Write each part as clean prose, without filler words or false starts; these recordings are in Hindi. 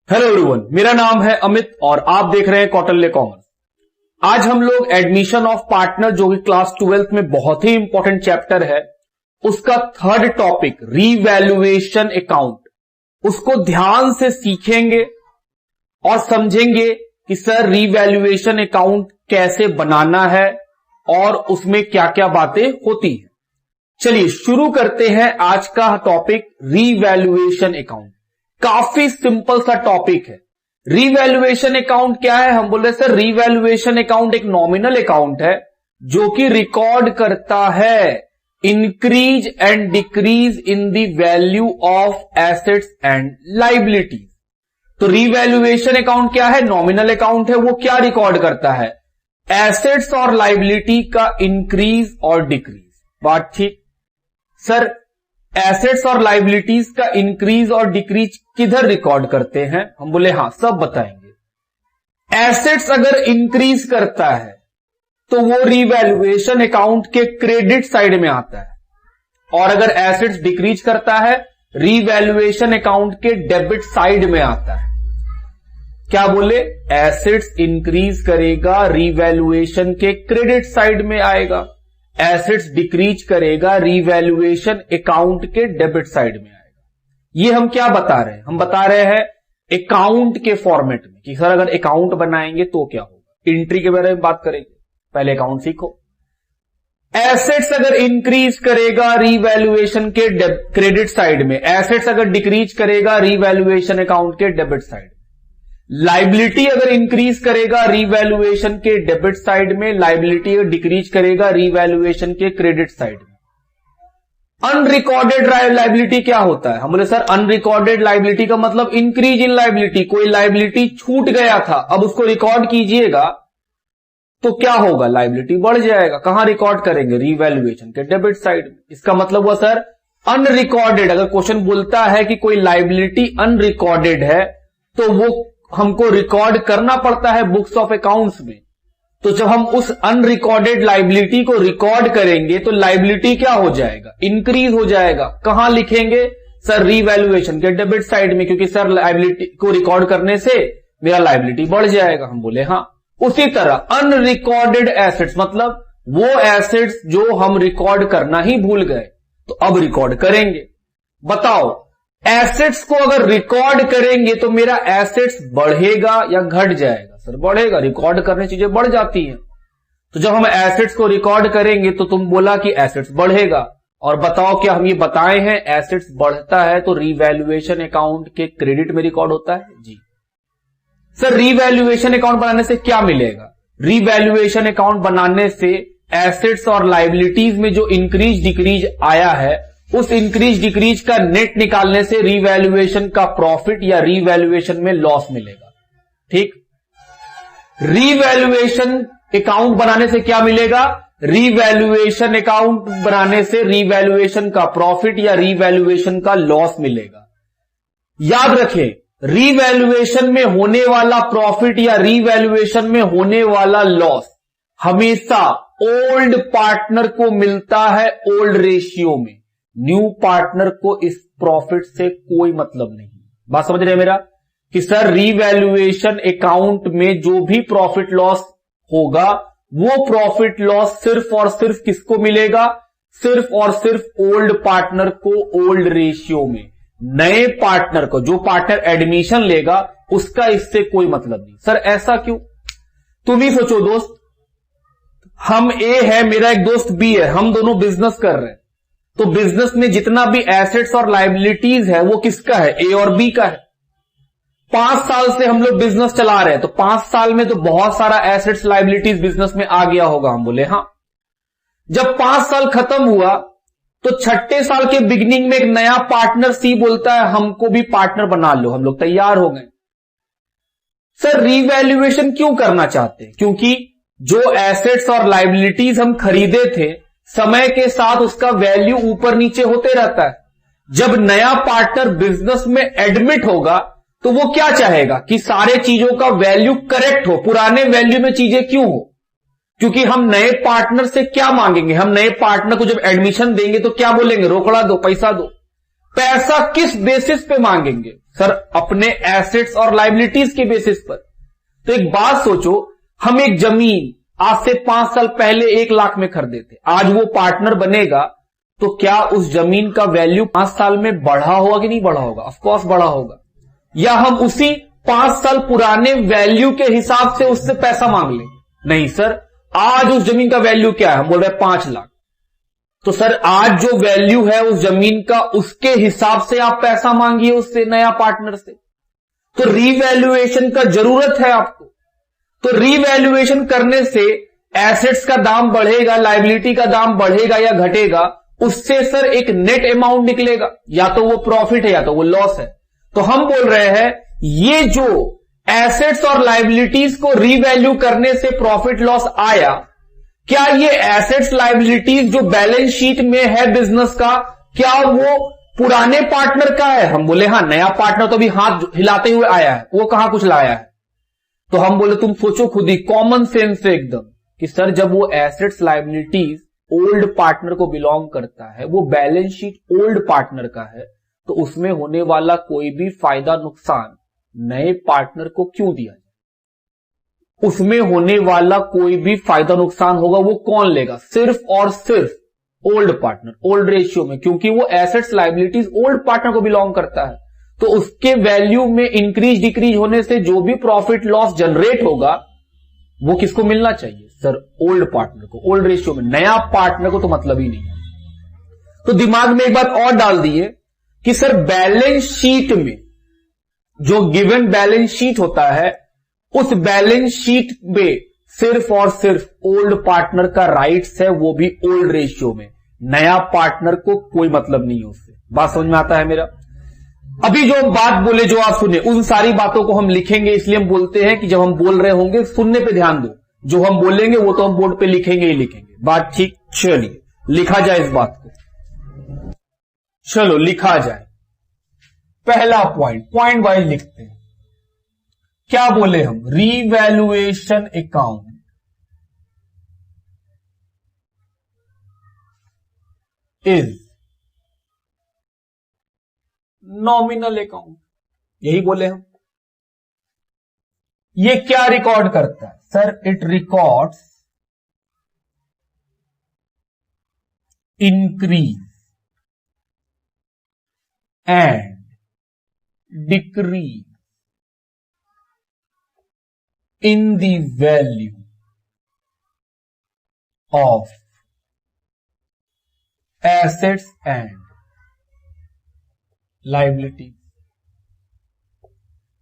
हेलो एवरीवन, मेरा नाम है अमित और आप देख रहे हैं कौटिल्य कॉमर्स। आज हम लोग एडमिशन ऑफ पार्टनर जो कि क्लास 12th में बहुत ही इंपॉर्टेंट चैप्टर है, उसका थर्ड टॉपिक रीवैल्यूएशन अकाउंट, उसको ध्यान से सीखेंगे और समझेंगे कि सर रीवैल्यूएशन अकाउंट कैसे बनाना है और उसमें क्या क्या बातें होती हैं। चलिए शुरू करते हैं आज का टॉपिक रीवैल्यूएशन अकाउंट। काफी सिंपल सा टॉपिक है। रीवैल्यूएशन अकाउंट क्या है? हम बोल रहे सर रीवैल्यूएशन अकाउंट एक नॉमिनल अकाउंट है जो कि रिकॉर्ड करता है increase and decrease in the value of assets and liabilities. तो रीवैल्यूएशन अकाउंट क्या है? नॉमिनल अकाउंट है। वो क्या रिकॉर्ड करता है? एसेट्स और लायबिलिटी का इंक्रीज और डिक्रीज। बात ठीक? सर एसेट्स और लायबिलिटीज का इंक्रीज और डिक्रीज किधर रिकॉर्ड करते हैं? हम बोले हाँ, सब बताएंगे। एसेट्स अगर इंक्रीज करता है तो वो रीवैल्यूएशन अकाउंट के क्रेडिट साइड में आता है, और अगर एसेट्स डिक्रीज करता है रीवैल्यूएशन अकाउंट के डेबिट साइड में आता है। क्या बोले? एसेट्स इंक्रीज करेगा रीवैल्यूएशन के क्रेडिट साइड में आएगा, एसेट्स डिक्रीज करेगा रीवैल्यूएशन अकाउंट के डेबिट साइड में आएगा। ये हम क्या बता रहे हैं? हम बता रहे हैं अकाउंट के फॉर्मेट में कि सर अगर अकाउंट बनाएंगे तो क्या होगा। एंट्री के बारे में बात करेंगे, पहले अकाउंट सीखो। एसेट्स अगर इंक्रीज करेगा रीवैल्यूएशन के क्रेडिट साइड में, एसेट्स अगर डिक्रीज करेगा रीवैल्यूएशन अकाउंट के डेबिट साइड में। लायबिलिटी अगर इंक्रीज करेगा रीवैल्यूएशन के डेबिट साइड में, लायबिलिटी अगर डिक्रीज करेगा रीवैल्यूएशन के क्रेडिट साइड में। अनरिकॉर्डेड लायबिलिटी क्या होता है? हम बोले सर अनरिकॉर्डेड लायबिलिटी का मतलब इंक्रीज इन लायबिलिटी। कोई लायबिलिटी छूट गया था, अब उसको रिकॉर्ड कीजिएगा तो क्या होगा? लायबिलिटी बढ़ जाएगा। कहां रिकॉर्ड करेंगे? रीवैल्यूएशन के डेबिट साइड में। इसका मतलब हुआ सर अनरिकॉर्डेड। अगर क्वेश्चन बोलता है कि कोई लायबिलिटी अनरिकॉर्डेड है तो वो हमको रिकॉर्ड करना पड़ता है बुक्स ऑफ अकाउंट्स में। तो जब हम उस अनरिकॉर्डेड लायबिलिटी को रिकॉर्ड करेंगे तो लायबिलिटी क्या हो जाएगा? इंक्रीज हो जाएगा। कहां लिखेंगे? सर रीवैल्यूएशन के डेबिट साइड में, क्योंकि सर लायबिलिटी को रिकॉर्ड करने से मेरा लायबिलिटी बढ़ जाएगा। हम बोले हाँ। उसी तरह अनरिकॉर्डेड एसेट्स मतलब वो एसेट्स जो हम रिकॉर्ड करना ही भूल गए तो अब रिकॉर्ड करेंगे। बताओ, एसेट्स को अगर रिकॉर्ड करेंगे तो मेरा एसेट्स बढ़ेगा या घट जाएगा? सर बढ़ेगा। रिकॉर्ड करने चीजें बढ़ जाती हैं। तो जब हम एसेट्स को रिकॉर्ड करेंगे तो तुम बोला कि एसेट्स बढ़ेगा। और बताओ, क्या हम ये बताए हैं एसेट्स बढ़ता है तो रीवैल्यूएशन अकाउंट के क्रेडिट में रिकॉर्ड होता है? जी सर। रीवैल्यूएशन अकाउंट बनाने से क्या मिलेगा? रीवैल्यूएशन अकाउंट बनाने से एसेट्स और लायबिलिटीज में जो इंक्रीज डिक्रीज आया है उस इंक्रीज डिक्रीज का नेट निकालने से रीवैल्यूएशन का प्रॉफिट या रीवैल्यूएशन में लॉस मिलेगा। ठीक? रीवैल्यूएशन अकाउंट बनाने से क्या मिलेगा? रीवैल्यूएशन अकाउंट बनाने से रीवैल्यूएशन का प्रॉफिट या रीवैल्यूएशन का लॉस मिलेगा। याद रखें, रीवैल्यूएशन में होने वाला प्रॉफिट या रीवैल्यूएशन में होने वाला लॉस हमेशा ओल्ड पार्टनर को मिलता है ओल्ड रेशियो में। न्यू पार्टनर को इस प्रॉफिट से कोई मतलब नहीं। बात समझ रहे हैं मेरा? कि सर रीवैल्यूएशन अकाउंट में जो भी प्रॉफिट लॉस होगा वो प्रॉफिट लॉस सिर्फ और सिर्फ किसको मिलेगा? सिर्फ और सिर्फ ओल्ड पार्टनर को ओल्ड रेशियो में। नए पार्टनर को, जो पार्टनर एडमिशन लेगा, उसका इससे कोई मतलब नहीं। सर ऐसा क्यों? तुम ही सोचो दोस्त, हम ए है, मेरा एक दोस्त बी है, हम दोनों बिजनेस कर रहे हैं। तो बिजनेस में जितना भी एसेट्स और लायबिलिटीज है वो किसका है? ए और बी का है। 5 साल से हम लोग बिजनेस चला रहे हैं तो 5 साल में तो बहुत सारा एसेट्स लायबिलिटीज बिजनेस में आ गया होगा। हम बोले हाँ। जब 5 साल खत्म हुआ तो 6ठे साल के बिगिनिंग में एक नया पार्टनर सी बोलता है हमको भी पार्टनर बना लो। हम लोग तैयार हो गए। सर रीवैल्यूएशन क्यों करना चाहते हैं? क्योंकि जो एसेट्स और लायबिलिटीज हम खरीदे थे समय के साथ उसका वैल्यू ऊपर नीचे होते रहता है। जब नया पार्टनर बिजनेस में एडमिट होगा तो वो क्या चाहेगा? कि सारे चीजों का वैल्यू करेक्ट हो। पुराने वैल्यू में चीजें क्यों हो? क्योंकि हम नए पार्टनर से क्या मांगेंगे? हम नए पार्टनर को जब एडमिशन देंगे तो क्या बोलेंगे? रोकड़ा दो, पैसा दो। पैसा किस बेसिस पे मांगेंगे? सर अपने एसेट्स और लाइबिलिटीज के बेसिस पर। तो एक बात सोचो, हम एक जमीन आज से 5 साल पहले 1 लाख में खरीदे थे, आज वो पार्टनर बनेगा तो क्या उस जमीन का वैल्यू 5 साल में बढ़ा होगा कि नहीं बढ़ा होगा? ऑफ कोर्स बढ़ा होगा। या हम उसी 5 साल पुराने वैल्यू के हिसाब से उससे पैसा मांग लें? नहीं सर, आज उस जमीन का वैल्यू क्या है? हम बोल रहे हैं 5 लाख। तो सर आज जो वैल्यू है उस जमीन का, उसके हिसाब से आप पैसा मांगिए उससे, नया पार्टनर से। तो रीवैल्यूएशन का जरूरत है आपको। तो रीवैल्यूएशन करने से एसेट्स का दाम बढ़ेगा, लायबिलिटी का दाम बढ़ेगा या घटेगा, उससे सर एक नेट अमाउंट निकलेगा, या तो वो प्रॉफिट है या तो वो लॉस है। तो हम बोल रहे हैं ये जो एसेट्स और लायबिलिटीज को रीवैल्यू करने से प्रॉफिट लॉस आया, क्या ये एसेट्स लायबिलिटीज जो बैलेंस शीट में है बिजनेस का, क्या वो पुराने पार्टनर का है? हम बोले हां, नया पार्टनर तो अभी हाथ हिलाते हुए आया है, वो कहां कुछ लाया है। तो हम बोले तुम सोचो खुद ही, कॉमन सेंस से एकदम, कि सर जब वो एसेट्स लायबिलिटीज ओल्ड पार्टनर को बिलोंग करता है, वो बैलेंस शीट ओल्ड पार्टनर का है, तो उसमें होने वाला कोई भी फायदा नुकसान नए पार्टनर को क्यों दिया जाए? उसमें होने वाला कोई भी फायदा नुकसान होगा वो कौन लेगा? सिर्फ और सिर्फ ओल्ड पार्टनर, ओल्ड रेशियो में, क्योंकि वो एसेट्स लायबिलिटीज ओल्ड पार्टनर को बिलोंग करता है। तो उसके वैल्यू में इंक्रीज डिक्रीज होने से जो भी प्रॉफिट लॉस जनरेट होगा वो किसको मिलना चाहिए? सर ओल्ड पार्टनर को, ओल्ड रेशियो में। नया पार्टनर को तो मतलब ही नहीं है। तो दिमाग में एक बात और डाल दिए कि सर बैलेंस शीट में जो गिवन बैलेंस शीट होता है, उस बैलेंस शीट में सिर्फ और सिर्फ ओल्ड पार्टनर का राइट्स है, वो भी ओल्ड रेशियो में। नया पार्टनर को कोई मतलब नहीं है उससे। बात समझ में आता है मेरा? अभी जो बात बोले, जो आप सुने, उन सारी बातों को हम लिखेंगे। इसलिए हम बोलते हैं कि जब हम बोल रहे होंगे सुनने पे ध्यान दो, जो हम बोलेंगे वो तो हम बोर्ड पे लिखेंगे ही लिखेंगे। बात ठीक? चलिए लिखा जाए इस बात को, चलो लिखा जाए। पहला पॉइंट वाइज लिखते हैं। क्या बोले हम? Revaluation account is nominal account, यही बोले हम। ये क्या रिकॉर्ड करता है? Sir it records increase and decrease in the value of assets and liabilities।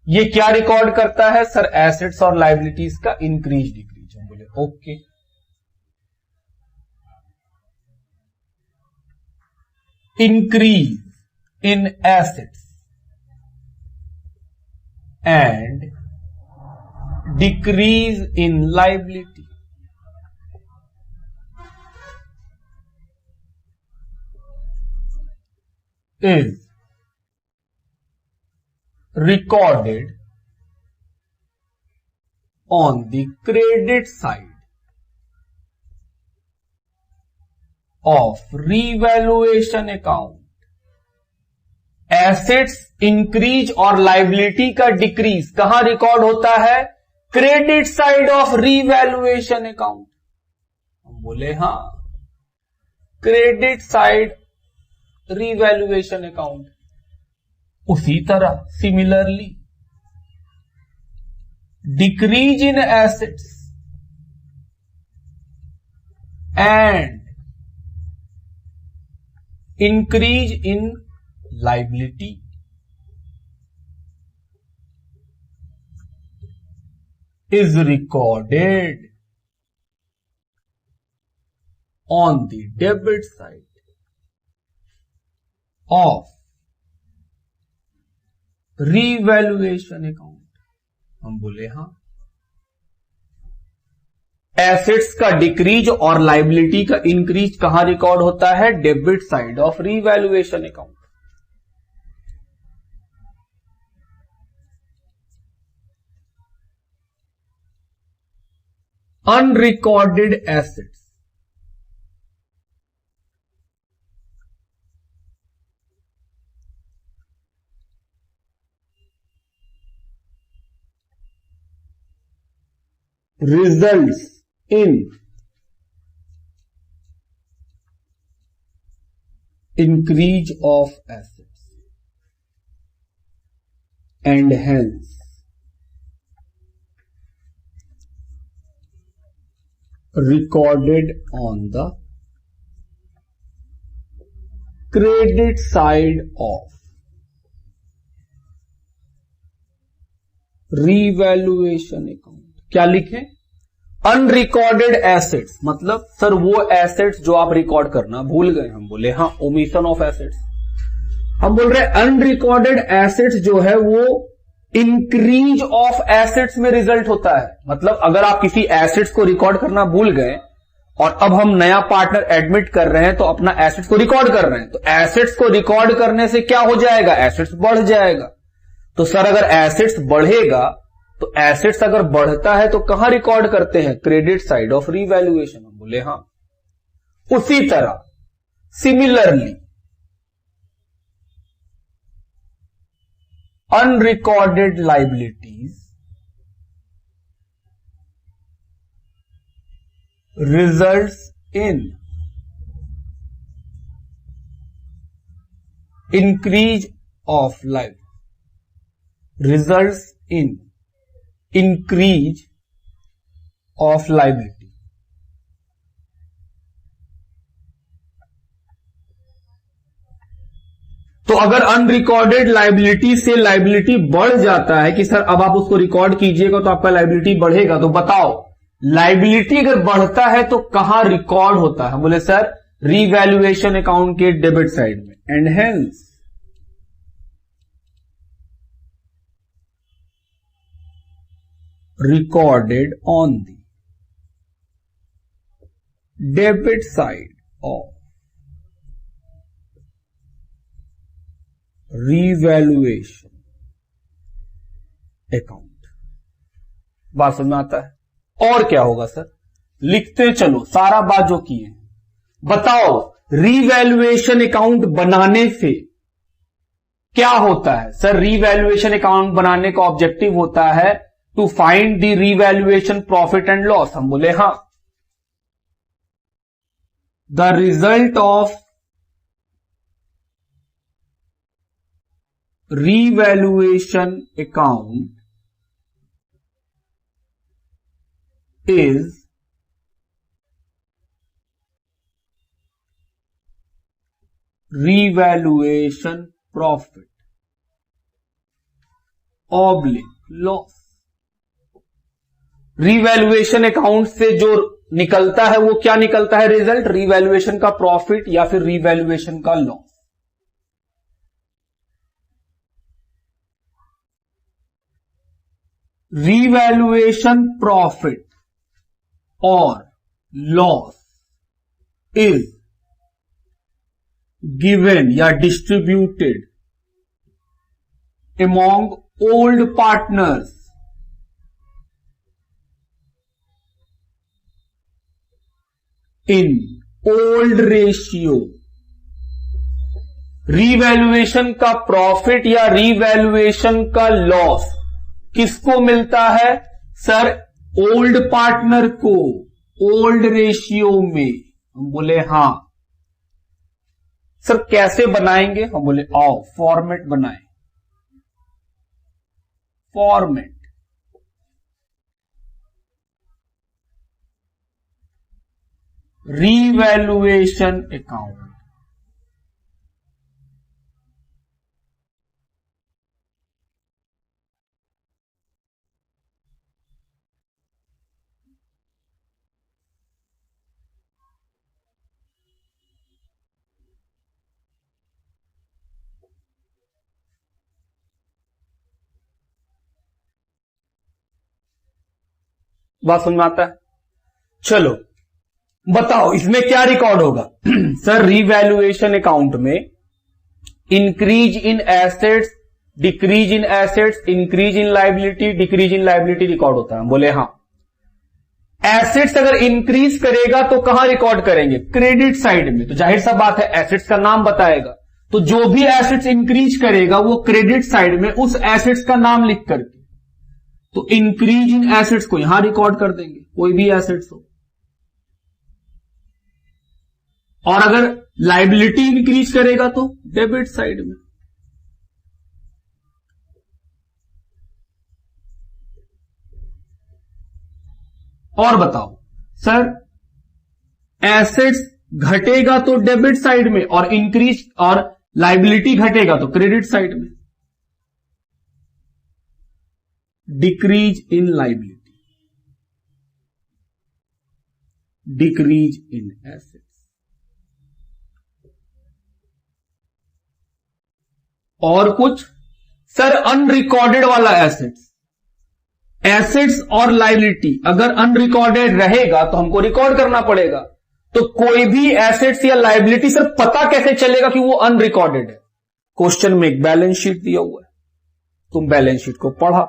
ये क्या रिकॉर्ड करता है? सर एसेट्स और लाइबिलिटीज का इंक्रीज डिक्रीज। हम बोले okay. Increase in assets and decrease in liability is recorded on the credit side of revaluation account। Assets increase और लाइबिलिटी का डिक्रीज कहां रिकॉर्ड होता है? Credit side of revaluation account. हम बोले हां, क्रेडिट साइड रीवैल्यूएशन अकाउंट। उसी तरह similarly decrease in assets and increase in liability is recorded on the debit side of revaluation account। हम बोले हां, एसेट्स का डिक्रीज और लाइबिलिटी का इंक्रीज कहां रिकॉर्ड होता है? Debit side of revaluation account. Unrecorded assets results in increase of assets and hence recorded on the credit side of revaluation account। क्या लिखें? अनरिकॉर्डेड एसेट्स, मतलब सर वो एसेट्स जो आप रिकॉर्ड करना भूल गए। हम बोले हाँ, ओमिशन ऑफ एसेट्स। हम बोल रहे अनरिकॉर्डेड एसेट्स जो है वो इंक्रीज ऑफ एसेट्स में रिजल्ट होता है। मतलब अगर आप किसी एसेट्स को रिकॉर्ड करना भूल गए और अब हम नया पार्टनर एडमिट कर रहे हैं तो अपना एसेट्स को रिकॉर्ड कर रहे हैं, तो एसेट्स को रिकॉर्ड करने से क्या हो जाएगा? एसेट्स बढ़ जाएगा। तो सर अगर एसेट्स बढ़ेगा तो एसेट्स अगर बढ़ता है तो कहां रिकॉर्ड करते हैं? Credit side of revaluation. हम बोले हां। उसी तरह similarly unrecorded liabilities results in increase of life results in increase of liability। तो अगर अनरिकॉर्डेड लाइबिलिटी से लाइबिलिटी बढ़ जाता है कि सर अब आप उसको रिकॉर्ड कीजिएगा तो आपका लाइबिलिटी बढ़ेगा, तो बताओ लाइबिलिटी अगर बढ़ता है तो कहां रिकॉर्ड होता है? बोले सर रीवैल्यूएशन अकाउंट के डेबिट साइड में, and hence recorded on the debit side of revaluation account। बात समझ में आता है? और क्या होगा सर? लिखते चलो सारा बात जो की है। बताओ रीवैल्यूएशन अकाउंट बनाने से क्या होता है? सर रीवैल्यूएशन अकाउंट बनाने का ऑब्जेक्टिव होता है to find the revaluation profit and loss. हम बोले हां। The result of revaluation account is revaluation profit oblique loss. Revaluation account से जो निकलता है वो क्या निकलता है? रिजल्ट, रीवैल्यूएशन का प्रॉफिट या फिर रीवैल्यूएशन का लॉस। रीवैल्यूएशन प्रॉफिट और लॉस इज गिवन या distributed among old partners in old ratio. Revaluation का प्रॉफिट या रीवैल्यूएशन का लॉस किसको मिलता है? सर ओल्ड पार्टनर को, ओल्ड रेशियो में। हम बोले हां। सर कैसे बनाएंगे? हम बोले आओ फॉर्मेट बनाएं। Format revaluation account. बात समझ में आता है? चलो बताओ इसमें क्या रिकॉर्ड होगा? सर रीवैल्यूएशन अकाउंट में increase in assets, decrease in assets, increase in liability, decrease in liability record होता है। बोले हां। एसेट्स अगर इंक्रीज करेगा तो कहां रिकॉर्ड करेंगे? क्रेडिट साइड में। तो जाहिर सा बात है एसेट्स का नाम बताएगा, तो जो भी एसेट्स इंक्रीज करेगा वो क्रेडिट साइड में उस एसेट्स का नाम लिख करके तो इंक्रीज इन एसेट्स को यहां रिकॉर्ड कर देंगे, कोई भी एसेट्स हो। और अगर लाइबिलिटी इंक्रीज करेगा तो डेबिट साइड में। और बताओ सर, एसेट्स घटेगा तो डेबिट साइड में और इंक्रीज और लाइबिलिटी घटेगा तो क्रेडिट साइड में। Decrease in liability, decrease in assets. और कुछ सर, अनरिकॉर्डेड वाला एसेट्स, एसेट्स और लाइबिलिटी अगर अनरिकॉर्डेड रहेगा तो हमको रिकॉर्ड करना पड़ेगा। तो कोई भी एसेट्स या लाइबिलिटी सर पता कैसे चलेगा कि वो अनरिकॉर्डेड है? क्वेश्चन में एक बैलेंस शीट दिया हुआ है, तुम बैलेंस शीट को पढ़ा,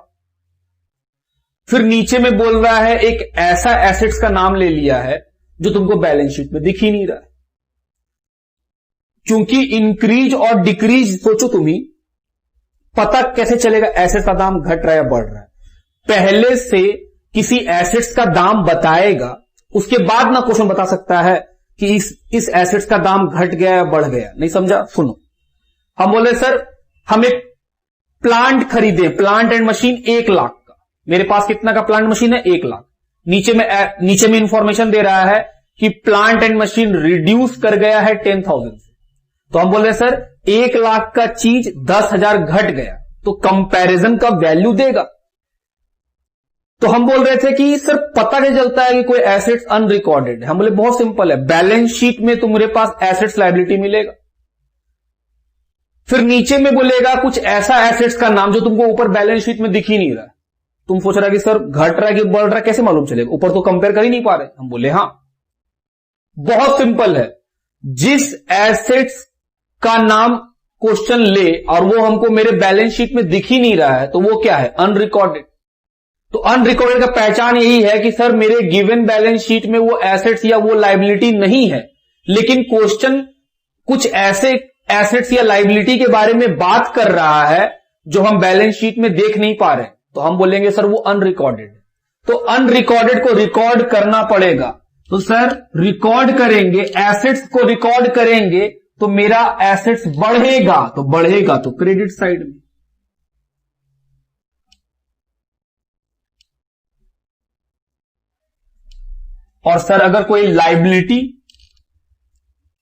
फिर नीचे में बोल रहा है एक ऐसा एसेट्स का नाम ले लिया है जो तुमको बैलेंस शीट में दिख ही नहीं रहा है। क्योंकि इंक्रीज और डिक्रीज सोचो तुम ही, पता कैसे चलेगा एसेट्स का दाम घट रहा है या बढ़ रहा है? पहले से किसी एसेट्स का दाम बताएगा, उसके बाद ना क्वेश्चन बता सकता है कि इस एसेट्स का दाम घट गया या बढ़ गया। नहीं समझा? सुनो, हम बोले सर हम एक प्लांट खरीदे, प्लांट एंड मशीन 1 लाख का। मेरे पास कितना का प्लांट मशीन है? 1 लाख। नीचे में इंफॉर्मेशन दे रहा है कि प्लांट एंड मशीन रिड्यूस कर गया है 10,000 से। तो हम बोल रहे सर 1 लाख का चीज 10,000 घट गया, तो कंपैरिजन का वैल्यू देगा। तो हम बोल रहे थे कि सर पता कैसे चलता है कि कोई एसेट्स अनरिकॉर्डेड है? हम बोले बहुत सिंपल है, बैलेंस शीट में तुम्हारे पास एसेट्स लायबिलिटी मिलेगा, फिर नीचे में बोलेगा कुछ ऐसा एसेट्स का नाम जो तुमको ऊपर बैलेंस शीट में दिख ही नहीं रहा है। तुम सोच रहा है कि सर घट रहा है कि बढ़ रहा है, कैसे मालूम चलेगा? ऊपर तो कंपेयर कर ही नहीं पा रहे। हम बोले हां, बहुत सिंपल है, जिस एसेट्स का नाम क्वेश्चन ले और वो हमको मेरे बैलेंस शीट में दिख ही नहीं रहा है, तो वो क्या है? अनरिकॉर्डेड। तो अनरिकॉर्डेड का पहचान यही है कि सर मेरे गिवन बैलेंस शीट में वो एसेट्स या वो लायबिलिटी नहीं है, लेकिन क्वेश्चन कुछ ऐसे एसेट्स या लायबिलिटी के बारे में बात कर रहा है जो हम बैलेंस शीट में देख नहीं पा रहे, तो हम बोलेंगे सर वो अनरिकॉर्डेड है। तो अनरिकॉर्डेड को रिकॉर्ड करना पड़ेगा। तो सर रिकॉर्ड करेंगे, एसेट्स को रिकॉर्ड करेंगे तो मेरा एसेट्स बढ़ेगा, तो बढ़ेगा तो क्रेडिट साइड में। और सर अगर कोई लायबिलिटी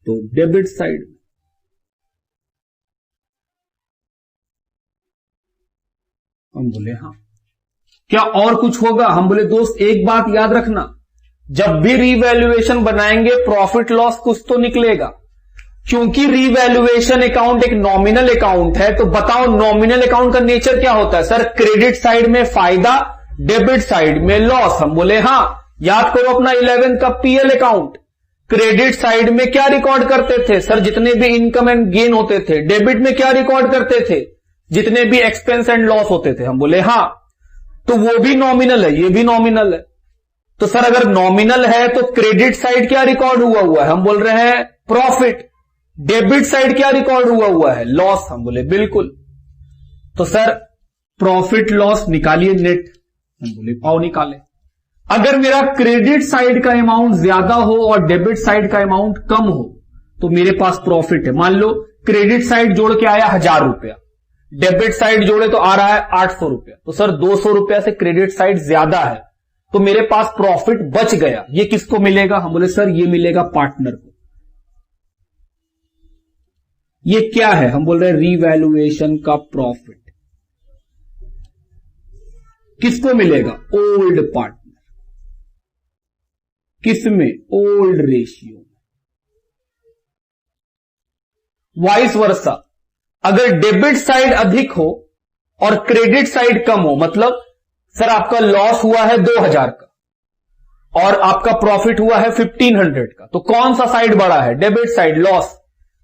तो डेबिट साइड में। हम बोले हां। क्या और कुछ होगा? हम बोले दोस्त एक बात याद रखना, जब भी रीवैल्यूएशन बनाएंगे प्रॉफिट लॉस कुछ तो निकलेगा, क्योंकि रीवैल्यूएशन अकाउंट एक नॉमिनल अकाउंट है। तो बताओ नॉमिनल अकाउंट का नेचर क्या होता है? सर क्रेडिट साइड में फायदा, डेबिट साइड में लॉस। हम बोले हां, याद करो अपना 11th का पीएल अकाउंट। क्रेडिट साइड में क्या रिकॉर्ड करते थे? सर जितने भी इनकम एंड गेन होते थे। डेबिट में क्या रिकॉर्ड करते थे? जितने भी एक्सपेंस एंड लॉस होते थे। हम बोले हां, तो वो भी नॉमिनल है, ये भी नॉमिनल है। तो सर अगर नॉमिनल है तो क्रेडिट साइड क्या रिकॉर्ड हुआ है? हम बोल रहे हैं प्रॉफिट। डेबिट साइड क्या रिकॉर्ड हुआ है? लॉस। हम बोले बिल्कुल। तो सर प्रॉफिट लॉस निकालिए नेट। हम बोले पाओ निकाले। अगर मेरा क्रेडिट साइड का अमाउंट ज्यादा हो और डेबिट साइड का अमाउंट कम हो तो मेरे पास प्रॉफिट है। मान लो क्रेडिट साइड जोड़ के आया 1,000 रुपया, डेबिट साइड जोड़े तो आ रहा है 800 रुपया। तो सर 200 रुपया से क्रेडिट साइड ज्यादा है, तो मेरे पास प्रॉफिट बच गया। ये किसको मिलेगा? हम बोले सर ये मिलेगा पार्टनर को। ये क्या है? हम बोल रहे हैं रीवैल्यूएशन का प्रॉफिट। किसको मिलेगा? Old partner. किसमें? Old ratio. वाइस वर्सा, अगर डेबिट साइड अधिक हो और क्रेडिट साइड कम हो, मतलब सर आपका लॉस हुआ है 2,000 का और आपका प्रॉफिट हुआ है 1,500 का, तो कौन सा साइड बड़ा है? Debit side, loss.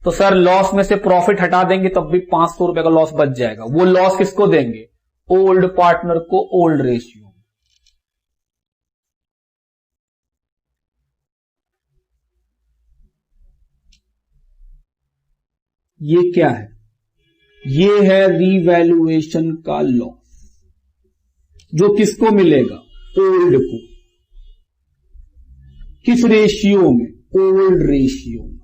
तो सर लॉस में से प्रॉफिट हटा देंगे तब भी 500 रुपए का लॉस बच जाएगा। वो लॉस किसको देंगे? ओल्ड पार्टनर को, ओल्ड रेशियो। ये क्या है? ये है रीवैल्यूएशन का लॉस। जो किसको मिलेगा? ओल्ड को। किस रेशियो में? ओल्ड रेशियो में।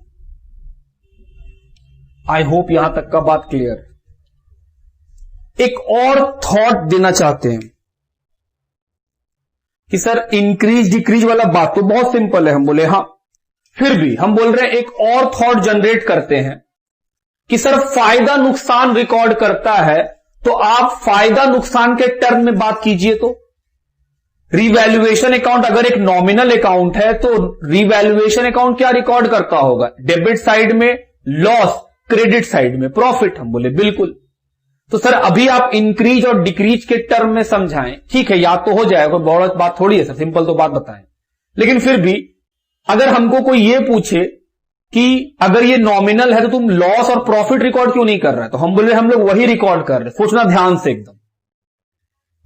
आई होप यहां तक का बात क्लियर है। एक और थॉट देना चाहते हैं कि सर इंक्रीज डिक्रीज वाला बात तो बहुत सिंपल है। हम बोले हाँ, फिर भी हम बोल रहे हैं एक और थॉट जनरेट करते हैं कि सर फायदा नुकसान रिकॉर्ड करता है, तो आप फायदा नुकसान के टर्म में बात कीजिए। तो रिवैल्यूएशन अकाउंट अगर एक नॉमिनल अकाउंट है तो रिवैल्यूएशन अकाउंट क्या रिकॉर्ड करता होगा? डेबिट साइड में लॉस, क्रेडिट साइड में प्रॉफिट। हम बोले बिल्कुल। तो सर अभी आप इंक्रीज और डिक्रीज के टर्म में समझाएं, ठीक है, याद तो हो जाएगा, कोई बहुत बात थोड़ी है सर, सिंपल तो बात बताएं। लेकिन फिर भी अगर हमको कोई ये पूछे कि अगर ये नॉमिनल है तो तुम लॉस और प्रॉफिट रिकॉर्ड क्यों नहीं कर रहे? तो हम बोले हम लोग वही रिकॉर्ड कर रहे। सोचना ध्यान से एकदम।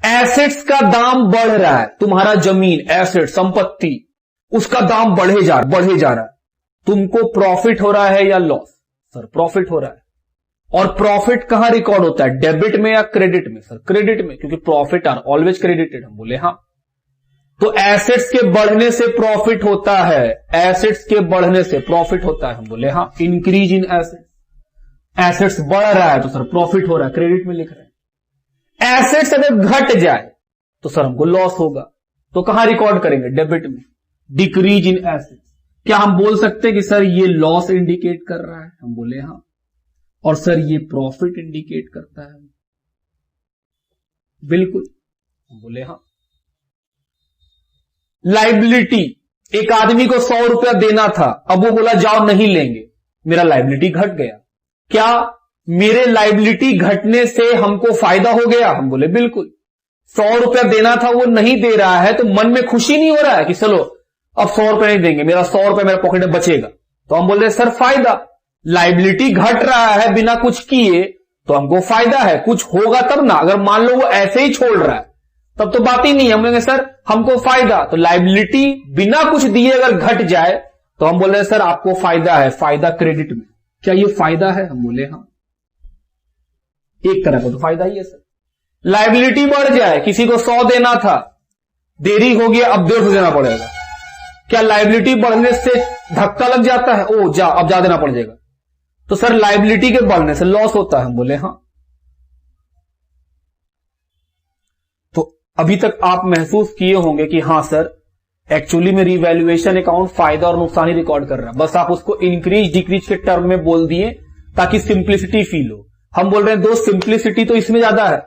एसेट्स का दाम बढ़ रहा है, तुम्हारा जमीन, एसेट, संपत्ति, उसका दाम बढ़े जा रहा है। तुमको प्रॉफिट हो रहा है या लॉस? सर प्रॉफिट हो रहा है। और प्रॉफिट कहां रिकॉर्ड होता है? डेबिट में या क्रेडिट में? सर क्रेडिट में, क्योंकि प्रॉफिट आर ऑलवेज क्रेडिटेड। हम बोले हाँ। तो एसेट्स के बढ़ने से प्रॉफिट होता है, एसेट्स के बढ़ने से प्रॉफिट होता है। हम बोले हाँ, इंक्रीज इन एसेट्स। एसेट्स बढ़ रहा है तो सर प्रॉफिट हो रहा है, क्रेडिट में लिख रहे हैं। एसेट्स अगर घट जाए तो सर हमको लॉस होगा, तो कहां रिकॉर्ड करेंगे? डेबिट में। Decrease in assets. क्या हम बोल सकते हैं कि सर ये लॉस इंडिकेट कर रहा है? हम बोले हाँ। और सर ये प्रॉफिट इंडिकेट करता है? बिल्कुल। हम बोले हाँ। लाइबिलिटी, एक आदमी को 100 रुपया देना था, अब वो बोला जाओ नहीं लेंगे, मेरा लाइबिलिटी घट गया। क्या मेरे लाइबिलिटी घटने से हमको फायदा हो गया? हम बोले बिल्कुल। 100 रुपया देना था वो नहीं दे रहा है, तो मन में खुशी नहीं हो रहा है कि चलो अब 100 रुपया नहीं देंगे, मेरा 100 रुपया मेरा पॉकेट में बचेगा। तो हम बोल रहे सर फायदा। लाइबिलिटी घट रहा है बिना कुछ किए तो हमको फायदा है, कुछ होगा तब ना। अगर मान लो वो ऐसे ही छोड़ रहा है तब तो बात ही नहीं है। हम बोलेंगे सर हमको फायदा। तो लाइबिलिटी बिना कुछ दिए अगर घट जाए तो हम बोल रहे सर आपको फायदा है, फायदा क्रेडिट में। क्या ये फायदा है? हम बोले हाँ, एक तरह का तो फायदा ही है सर। लाइबिलिटी बढ़ जाए, किसी को 100 देना था, देरी हो गया, अब 150 देना पड़ेगा। क्या लाइबिलिटी बढ़ने से धक्का लग जाता है? ओ जा अब ज्यादा देना पड़ जाएगा। तो सर लाइबिलिटी के बढ़ने से लॉस होता है। हम बोले हाँ। तो अभी तक आप महसूस किए होंगे कि हाँ सर एक्चुअली में रिवैल्यूएशन अकाउंट फायदा और नुकसान ही रिकॉर्ड कर रहा है, बस आप उसको इंक्रीज डिक्रीज के टर्म में बोल दिए ताकि सिंप्लिसिटी फील हो। हम बोल रहे हैं दोस्त सिंप्लिसिटी तो इसमें ज्यादा है।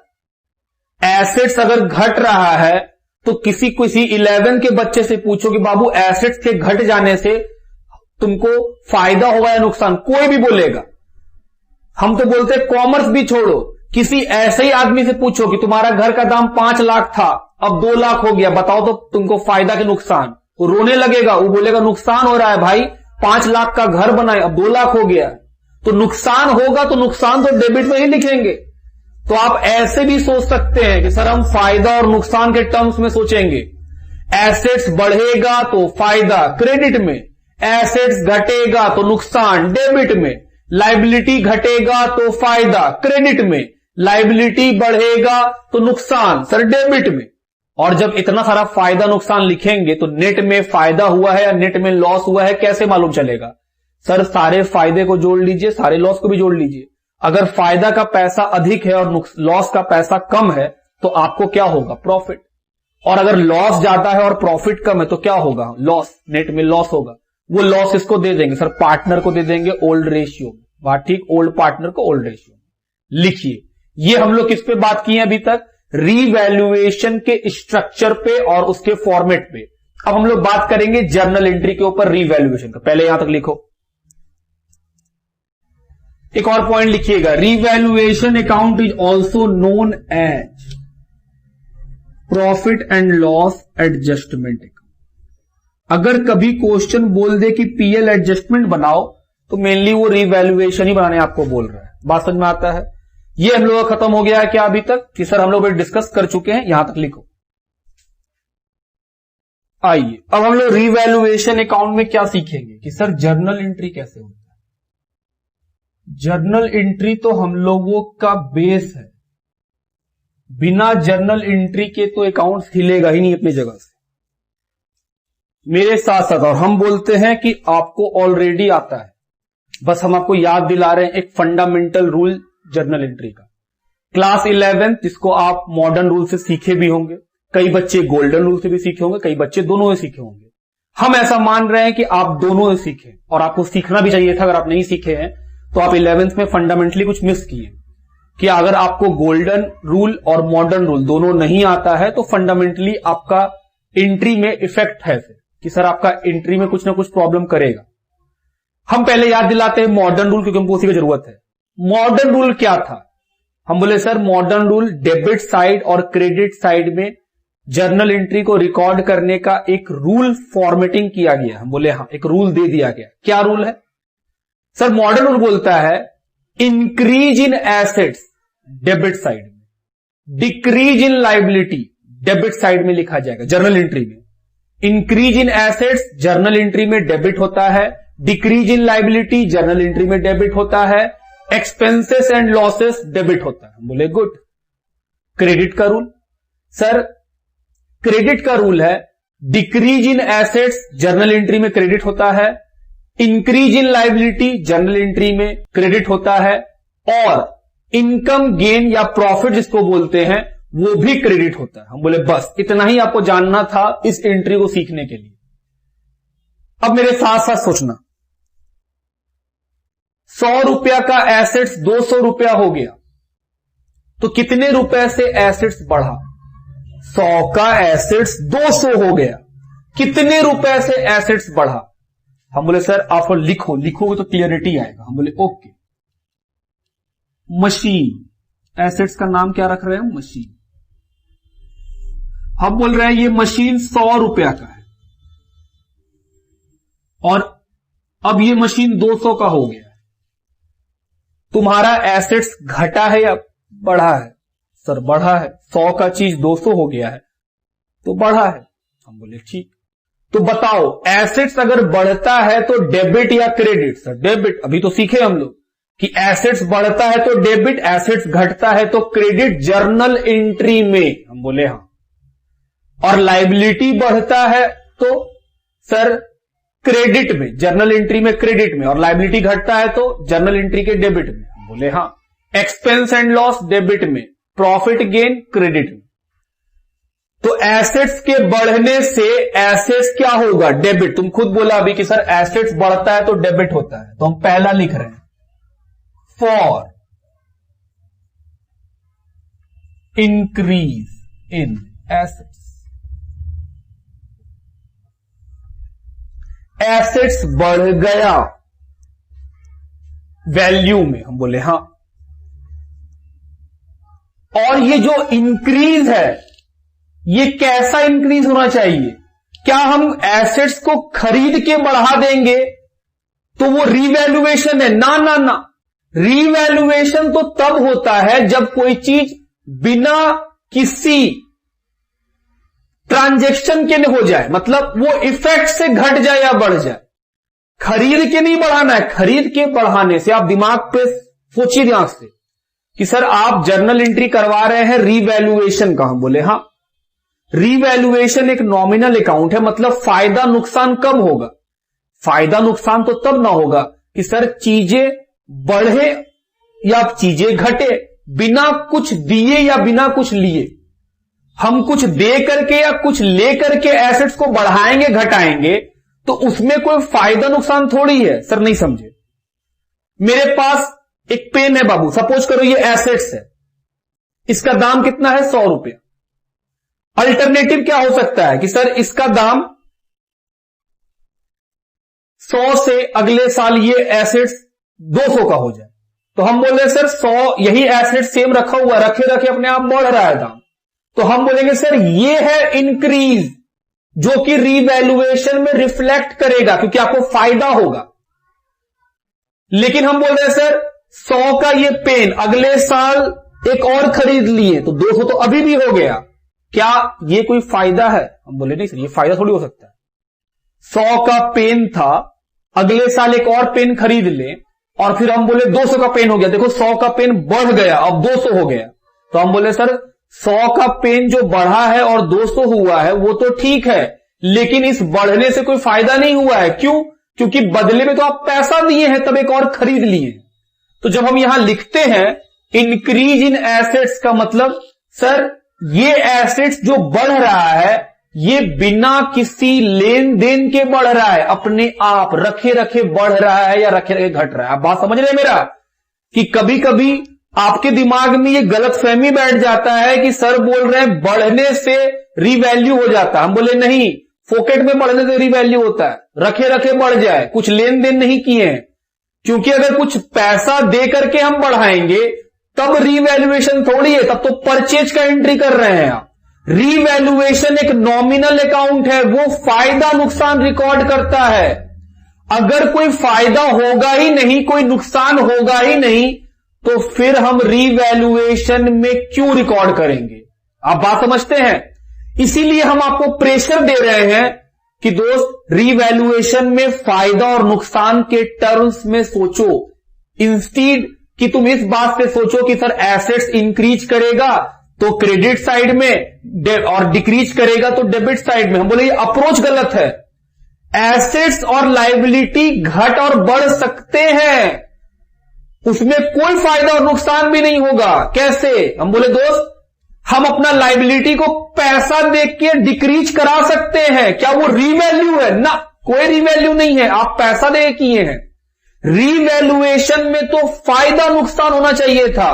एसेट्स अगर घट रहा है तो किसी 11 के बच्चे से पूछो कि बाबू एसेट्स के घट जाने से तुमको फायदा होगा या नुकसान, कोई भी बोलेगा। हम तो बोलते हैं कॉमर्स भी छोड़ो, किसी ऐसे ही आदमी से पूछो कि तुम्हारा घर का दाम 5 लाख था, अब 2 लाख हो गया, बताओ तो तुमको फायदा के नुकसान? वो रोने लगेगा, वो बोलेगा नुकसान हो रहा है भाई, 5 लाख का घर बनाए अब 2 लाख हो गया। तो नुकसान होगा तो नुकसान तो डेबिट में ही लिखेंगे। तो आप ऐसे भी सोच सकते हैं कि सर हम फायदा और नुकसान के टर्म्स में सोचेंगे। एसेट्स बढ़ेगा तो फायदा क्रेडिट में, एसेट्स घटेगा तो नुकसान डेबिट में, लाइबिलिटी घटेगा तो फायदा क्रेडिट में, लाइबिलिटी बढ़ेगा तो नुकसान सर डेबिट में। और जब इतना सारा फायदा नुकसान लिखेंगे तो नेट में फायदा हुआ है या नेट में लॉस हुआ है कैसे मालूम चलेगा? सर सारे फायदे को जोड़ लीजिए, सारे लॉस को भी जोड़ लीजिए। अगर फायदा का पैसा अधिक है और लॉस का पैसा कम है तो आपको क्या होगा? प्रॉफिट। और अगर लॉस ज्यादा है और प्रॉफिट कम है तो क्या होगा? लॉस, नेट में लॉस होगा। वो लॉस इसको दे देंगे सर, पार्टनर को दे देंगे ओल्ड रेशियो। बात ठीक, ओल्ड पार्टनर को ओल्ड रेशियो। लिखिए, ये हम लोग किस पे बात किए अभी तक? रीवैल्यूएशन के स्ट्रक्चर पे और उसके फॉर्मेट पे। अब हम लोग बात करेंगे जर्नल एंट्री के ऊपर रीवैल्यूएशन का। पहले यहां तक लिखो, एक और पॉइंट लिखिएगा, revaluation account is also known as profit and loss adjustment account. अगर कभी क्वेश्चन बोल दे कि पीएल एडजस्टमेंट बनाओ तो मेनली वो रीवैल्यूएशन ही बनाने आपको बोल रहा है। बात समझ में आता है? ये हम लोग का खत्म हो गया है क्या अभी तक? कि सर हम लोग डिस्कस कर चुके हैं, यहां तक लिखो। आइए अब हम लोग रीवैल्यूएशन अकाउंट में क्या सीखेंगे कि सर जर्नल एंट्री कैसे होता है। जर्नल एंट्री तो हम लोगों का बेस है। बिना जर्नल एंट्री के तो अकाउंट हिलेगा ही नहीं अपनी जगह से। मेरे साथ साथ और हम बोलते हैं कि आपको ऑलरेडी आता है, बस हम आपको याद दिला रहे हैं एक फंडामेंटल रूल जर्नल एंट्री का। क्लास 11 जिसको आप मॉडर्न रूल से सीखे भी होंगे, कई बच्चे गोल्डन रूल से भी सीखे होंगे, कई बच्चे दोनों से सीखे होंगे। हम ऐसा मान रहे हैं कि आप दोनों से सीखे और आपको सीखना भी चाहिए था। अगर आप नहीं सीखे हैं तो आप 11th में फंडामेंटली कुछ मिस किए कि अगर आपको गोल्डन रूल और मॉडर्न रूल दोनों नहीं आता है तो फंडामेंटली आपका एंट्री में इफेक्ट है फिर कि सर आपका एंट्री में कुछ ना कुछ प्रॉब्लम करेगा। हम पहले याद दिलाते हैं मॉडर्न रूल, क्योंकि हमको उसी की जरूरत है। मॉडर्न रूल क्या था? हम बोले sir modern rule debit side और क्रेडिट साइड में जर्नल एंट्री को रिकॉर्ड करने का एक रूल फॉर्मेटिंग किया गया। हम बोले हाँ, एक रूल दे दिया गया। क्या रूल है सर? मॉडर्न रूल बोलता है increase in assets debit side में, decrease in liability debit side में लिखा जाएगा जर्नल एंट्री में। Increase in assets journal entry में डेबिट होता है, decrease in liability journal entry में डेबिट होता है, एक्सपेंसेस एंड लॉसेस डेबिट होता है। बोले गुड। क्रेडिट का रूल सर, क्रेडिट का रूल है decrease in assets journal entry में क्रेडिट होता है, increase in liability journal entry में क्रेडिट होता है, और इनकम गेन या प्रॉफिट जिसको बोलते हैं वो भी क्रेडिट होता है। हम बोले बस इतना ही आपको जानना था इस एंट्री को सीखने के लिए। अब मेरे साथ साथ सोचना, 100 रुपया का एसेट्स 200 रुपया हो गया तो कितने रुपए से एसेट्स बढ़ा? 100 का एसेट्स 200 हो गया, कितने रुपए से एसेट्स बढ़ा? हम बोले सर आप लिखोगे तो क्लियरिटी आएगा। हम बोले ओके। मशीन, एसेट्स का नाम क्या रख रहे हैं? मशीन। हम बोल रहे हैं ये मशीन 100 रुपया का है और अब ये मशीन 200 का हो गया है। तुम्हारा एसेट्स घटा है या बढ़ा है? सर बढ़ा है। 100 का चीज 200 हो गया है तो बढ़ा है। हम बोले ठीक। तो बताओ एसेट्स अगर बढ़ता है तो डेबिट या क्रेडिट? Sir debit. अभी तो सीखे हम लोग कि एसेट्स बढ़ता है तो डेबिट, एसेट्स घटता है तो क्रेडिट जर्नल एंट्री में। हम बोले हाँ। और लाइबिलिटी बढ़ता है तो सर क्रेडिट में, जर्नल एंट्री में क्रेडिट में, और लाइबिलिटी घटता है तो जर्नल एंट्री के डेबिट में। हम बोले हाँ। एक्सपेंस एंड लॉस डेबिट में, प्रॉफिट गेन क्रेडिट में। तो एसेट्स के बढ़ने से एसेट्स क्या होगा? डेबिट। तुम खुद बोला अभी कि सर एसेट्स बढ़ता है तो डेबिट होता है, तो हम पहला लिख रहे हैं for increase in assets. Assets बढ़ गया वैल्यू में। हम बोले हां। और ये जो इंक्रीज है ये कैसा इंक्रीज होना चाहिए? क्या हम एसेट्स को खरीद के बढ़ा देंगे तो वो रीवैल्यूएशन है? ना ना ना। रीवैल्यूएशन तो तब होता है जब कोई चीज बिना किसी ट्रांजैक्शन के हो जाए, मतलब वो इफेक्ट से घट जाए या बढ़ जाए। खरीद के नहीं बढ़ाना है। खरीद के बढ़ाने से आप दिमाग पे सोचिए ध्यान से कि सर आप जर्नल एंट्री करवा रहे हैं रीवैल्यूएशन का। हम बोले हां। रीवैल्यूएशन एक नॉमिनल अकाउंट है, मतलब फायदा नुकसान कब होगा? फायदा नुकसान तो तब ना होगा कि सर चीजें बढ़े या चीजें घटे, बिना कुछ दिए या बिना कुछ लिए। हम कुछ दे करके या कुछ ले करके एसेट्स को बढ़ाएंगे घटाएंगे तो उसमें कोई फायदा नुकसान थोड़ी है। सर नहीं समझे। मेरे पास एक पेन है बाबू, सपोज करो ये एसेट्स है, इसका दाम कितना है? 100 रुपया। अल्टरनेटिव क्या हो सकता है कि सर इसका दाम 100 से अगले साल ये एसेट्स 200 का हो जाए। तो हम बोल रहे सर 100 यही एसेट सेम रखा हुआ, रखे रखे अपने आप बढ़ रहा है दाम, तो हम बोलेंगे सर ये है इंक्रीज जो कि रीवैल्यूएशन में रिफ्लेक्ट करेगा क्योंकि आपको फायदा होगा। लेकिन हम बोल रहे हैं सर 100 का ये पेन अगले साल एक और खरीद लिए तो 200 तो अभी भी हो गया, क्या ये कोई फायदा है? हम बोले नहीं सर ये फायदा थोड़ी हो सकता है। 100 का पेन था, अगले साल एक और पेन खरीद ले और फिर हम बोले 200 का पेन हो गया। देखो 100 का पेन बढ़ गया अब 200 हो गया, तो हम बोले सर 100 का पेन जो बढ़ा है और 200 हुआ है वो तो ठीक है, लेकिन इस बढ़ने से कोई फायदा नहीं हुआ है। क्यों? क्योंकि बदले में तो आप पैसा दिए हैं तब एक और खरीद लिए। तो जब हम यहां लिखते हैं इंक्रीज इन एसेट्स का मतलब सर ये एसेट्स जो बढ़ रहा है ये बिना किसी लेन देन के बढ़ रहा है, अपने आप रखे रखे बढ़ रहा है या रखे रखे घट रहा है। आप बात समझ रहे हैं मेरा? कि कभी कभी आपके दिमाग में ये गलतफहमी बैठ जाता है कि सर बोल रहे हैं बढ़ने से रीवैल्यू हो जाता है। हम बोले नहीं, पॉकेट में बढ़ने से रीवैल्यू होता है, रखे रखे बढ़ जाए, कुछ लेन देन नहीं किए हैं। क्योंकि अगर कुछ पैसा दे करके हम बढ़ाएंगे तब रीवैल्यूएशन थोड़ी है, तब तो परचेज का एंट्री कर रहे हैं आप। रीवैल्यूएशन एक नॉमिनल अकाउंट है, वो फायदा नुकसान रिकॉर्ड करता है। अगर कोई फायदा होगा ही नहीं, कोई नुकसान होगा ही नहीं, तो फिर हम रीवैल्यूएशन में क्यों रिकॉर्ड करेंगे? आप बात समझते हैं? इसीलिए हम आपको प्रेशर दे रहे हैं कि दोस्त रीवैल्यूएशन में फायदा और नुकसान के टर्म्स में सोचो, इंस्टीड कि तुम इस बात से सोचो कि सर एसेट्स इंक्रीज करेगा तो क्रेडिट साइड में और डिक्रीज करेगा तो डेबिट साइड में। हम बोले ये अप्रोच गलत है। एसेट्स और लायबिलिटी घट और बढ़ सकते हैं, उसमें कोई फायदा और नुकसान भी नहीं होगा। कैसे? हम बोले दोस्त हम अपना लायबिलिटी को पैसा देख के डिक्रीज करा सकते हैं, क्या वो रीवैल्यू है? ना, कोई रीवैल्यू नहीं है, आप पैसा दे किए हैं। रीवैल्यूएशन में तो फायदा नुकसान होना चाहिए था।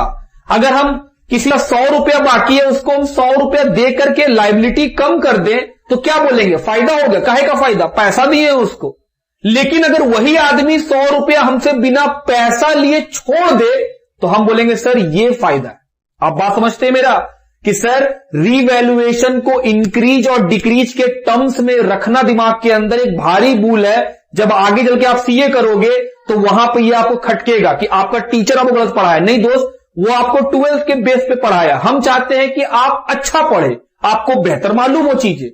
अगर हम किसी का 100 रुपया बाकी है उसको हम 100 रुपया दे करके लायबिलिटी कम कर दें तो क्या बोलेंगे? फायदा हो गया। काहे का फायदा? पैसा दिए उसको। लेकिन अगर वही आदमी 100 रुपया हमसे बिना पैसा लिए छोड़ दे तो हम बोलेंगे सर ये फायदा है। आप बात समझते हैं मेरा? कि सर रीवैल्यूएशन को इंक्रीज और डिक्रीज के टर्म्स में रखना दिमाग के अंदर एक भारी भूल है। जब आगे चल के आप सीए करोगे तो वहां पर यह आपको खटकेगा कि आपका टीचर आपको गलत पढ़ाया। नहीं दोस्त, वो आपको 12th के बेस पे पढ़ाया। हम चाहते हैं कि आप अच्छा पढ़े, आपको बेहतर मालूम हो चीजें।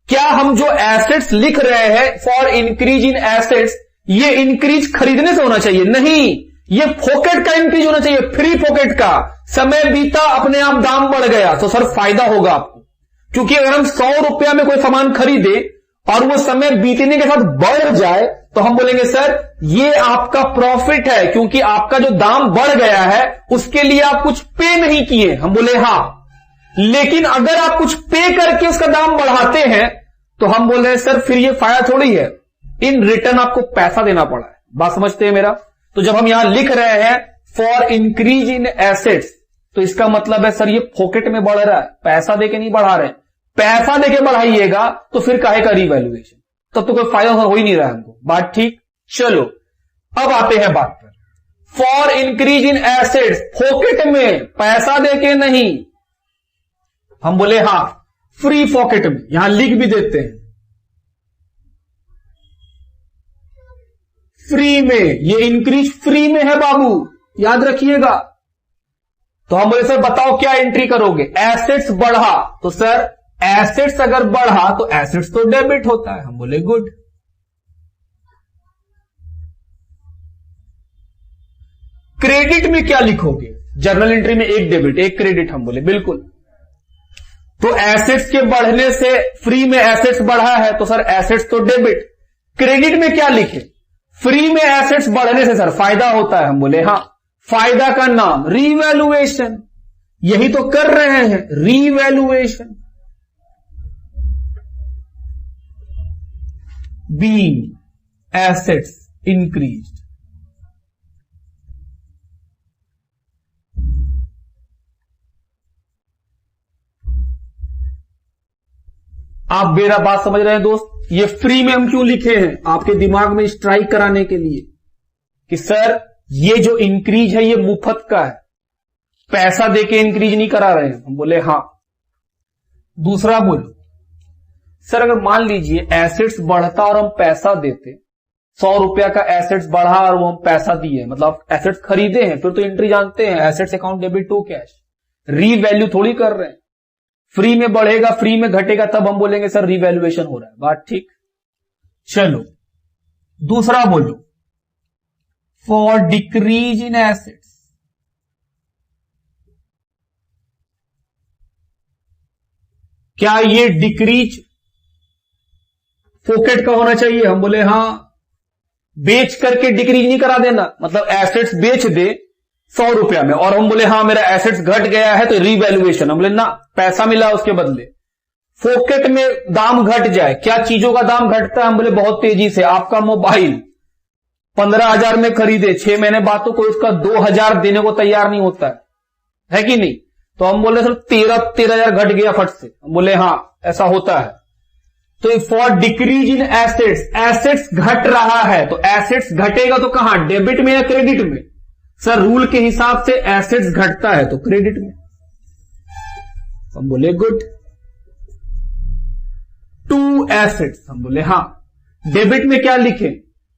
क्या हम जो एसेट्स लिख रहे हैं फॉर इंक्रीज इन एसेट्स, ये इंक्रीज खरीदने से होना चाहिए? नहीं, ये पॉकेट का इंक्रीज होना चाहिए, फ्री पॉकेट का। समय बीता अपने आप दाम बढ़ गया तो सर फायदा होगा आपको। क्योंकि अगर हम 100 रुपया में कोई सामान खरीदे और वो समय बीतने के साथ बढ़ जाए तो हम बोलेंगे सर ये आपका प्रॉफिट है, क्योंकि आपका जो दाम बढ़ गया है उसके लिए आप कुछ पे नहीं किए। हम बोले हां, लेकिन अगर आप कुछ पे करके उसका दाम बढ़ाते हैं तो हम बोल रहे हैं सर फिर ये फायदा थोड़ी है, इन रिटर्न आपको पैसा देना पड़ा है। बात समझते हैं मेरा? तो जब हम यहां लिख रहे हैं फॉर इंक्रीज इन एसेट्स तो इसका मतलब है सर ये पॉकेट में बढ़ रहा है, पैसा देके नहीं बढ़ा रहे। पैसा देके बढ़ाइएगा तो फिर काहे का रीवैल्यूएशन, तब तो कोई फायदा हो ही नहीं रहा है हमको। बात ठीक? चलो अब आते हैं बात पर। For increase in assets, pocket में, पैसा देके नहीं। हम बोले हां फ्री पॉकेट में, यहां लिख भी देते हैं फ्री में। ये इंक्रीज फ्री में है बाबू, याद रखिएगा। तो हम बोले सर बताओ क्या एंट्री करोगे? एसेट्स बढ़ा तो सर एसेट्स अगर बढ़ा तो एसेट्स तो डेबिट होता है। हम बोले गुड। क्रेडिट में क्या लिखोगे? जर्नल एंट्री में एक डेबिट एक क्रेडिट। हम बोले बिल्कुल। तो एसेट्स के बढ़ने से फ्री में एसेट्स बढ़ा है तो सर एसेट्स तो डेबिट। क्रेडिट में क्या लिखे? फ्री में एसेट्स बढ़ने से सर फायदा होता है। हम बोले हां, फायदा का नाम रीवैल्यूएशन, यही तो कर रहे हैं, रीवैल्यूएशन। Being assets increased. आप मेरा बात समझ रहे हैं दोस्त? ये फ्री में हम क्यों लिखे हैं? आपके दिमाग में स्ट्राइक कराने के लिए कि सर ये जो इंक्रीज है ये मुफ्त का है, पैसा देके इंक्रीज नहीं करा रहे हैं। हम बोले हां। दूसरा बोलो सर अगर मान लीजिए एसेट्स बढ़ता और हम पैसा देते, 100 रुपया का एसेट्स बढ़ा और वो हम पैसा दिए, मतलब एसेट्स खरीदे हैं, फिर तो एंट्री जानते हैं assets account debit to cash. Revalue थोड़ी कर रहे हैं। फ्री में बढ़ेगा फ्री में घटेगा तब हम बोलेंगे सर रीवैल्यूएशन हो रहा है। बात ठीक? चलो दूसरा बोलो फॉर डिक्रीज इन एसेट्स। क्या ये डिक्रीज फोकेट का होना चाहिए? हम बोले हां। बेच करके डिक्रीज नहीं करा देना, मतलब एसेट्स बेच दे 100 रुपया में और हम बोले हाँ मेरा एसेट्स घट गया है तो रीवैल्यूएशन, हम बोले ना पैसा मिला उसके बदले। फोकेट में दाम घट जाए, क्या चीजों का दाम घटता है? हम बोले बहुत तेजी से। आपका मोबाइल 15,000 में खरीदे, 6 महीने बाद तो कोई उसका 2,000 देने को तैयार नहीं होता है कि नहीं? तो हम बोले सर 13,000 घट गया फट से, हम बोले हाँ ऐसा होता है। तो for decrease in assets, assets घट रहा है तो एसेट्स घटेगा तो कहां, डेबिट में या क्रेडिट में? सर रूल के हिसाब से एसेट्स घटता है तो क्रेडिट में। हम बोले गुड। टू एसेट्स, हम बोले हां। डेबिट में क्या लिखे?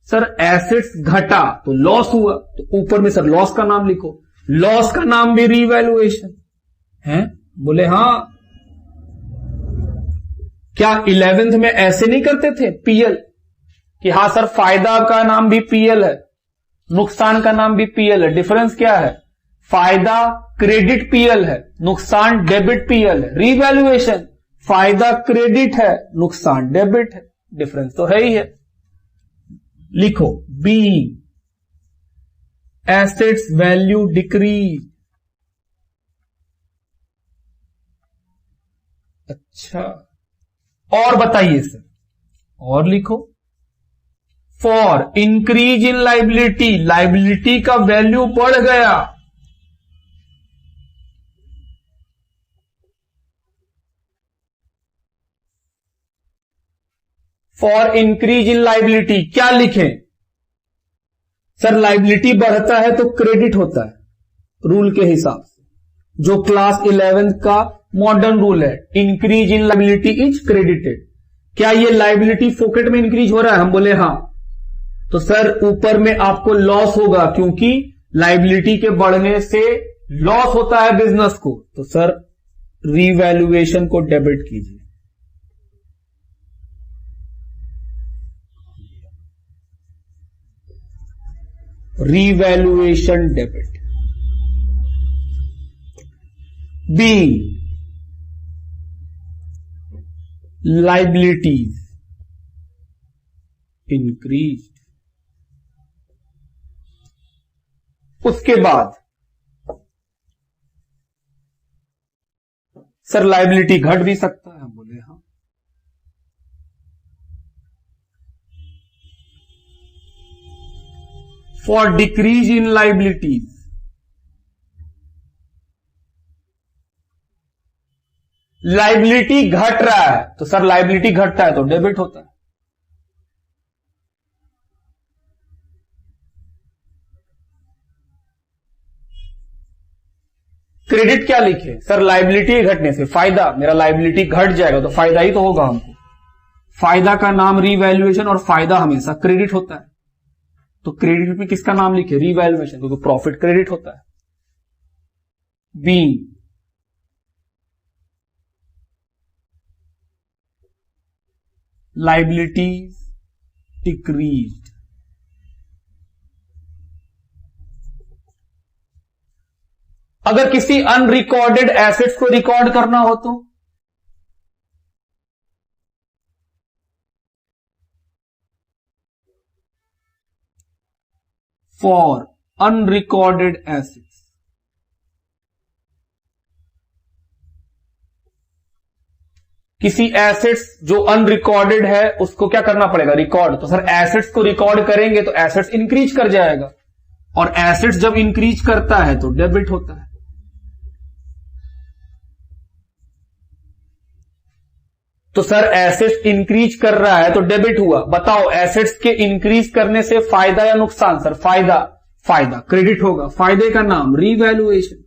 सर एसेट्स घटा तो लॉस हुआ, तो ऊपर में सर लॉस का नाम लिखो। लॉस का नाम भी रीवैल्यूएशन है? बोले हां। क्या 11th में ऐसे नहीं करते थे पीएल कि हां सर फायदा का नाम भी पीएल है, नुकसान का नाम भी पीएल है। डिफरेंस क्या है? फायदा क्रेडिट पीएल है, नुकसान डेबिट पीएल है। रीवैल्यूएशन फायदा क्रेडिट है, नुकसान डेबिट है। डिफरेंस तो है ही है। लिखो बी एसेट्स वैल्यू डिक्रीज। अच्छा और बताइए सर, और लिखो for increase in liability, liability का वैल्यू बढ़ गया। फॉर इंक्रीज इन लाइबिलिटी क्या लिखें? सर लाइबिलिटी बढ़ता है तो क्रेडिट होता है रूल के हिसाब से, जो क्लास 11th का मॉडर्न रूल है। Increase in liability is credited. क्या ये लाइबिलिटी फोकेट में इंक्रीज हो रहा है? हम बोले हां। तो सर ऊपर में आपको लॉस होगा क्योंकि लाइबिलिटी के बढ़ने से लॉस होता है बिजनेस को, तो सर रीवैल्यूएशन को डेबिट कीजिए। Revaluation debit. B liabilities increase. उसके बाद सर लाइबिलिटी घट भी सकता है, हम बोले हां। For decrease in liabilities, liability घट रहा है तो सर लाइबिलिटी घटता है तो डेबिट होता है। क्रेडिट क्या लिखे? सर लाइबिलिटी घटने से फायदा, मेरा लाइबिलिटी घट जाएगा तो फायदा ही तो होगा हमको। फायदा का नाम रीवैल्यूएशन और फायदा हमेशा क्रेडिट होता है, तो क्रेडिट में किसका नाम लिखे? रीवैल्यूएशन, क्योंकि प्रॉफिट क्रेडिट होता है। B liabilities decreased. अगर किसी अनरिकॉर्डेड एसेट्स को रिकॉर्ड करना हो तो फॉर अनरिकॉर्डेड एसेट्स, किसी एसेट्स जो अनरिकॉर्डेड है उसको क्या करना पड़ेगा? रिकॉर्ड। तो सर एसेट्स को रिकॉर्ड करेंगे तो एसेट्स इंक्रीज कर जाएगा, और एसेट्स जब इंक्रीज करता है तो डेबिट होता है। तो सर एसेट्स इंक्रीज कर रहा है तो डेबिट हुआ। बताओ एसेट्स के इंक्रीज करने से फायदा या नुकसान? सर फायदा। फायदा क्रेडिट होगा। फायदे का नाम रीवैल्यूएशन।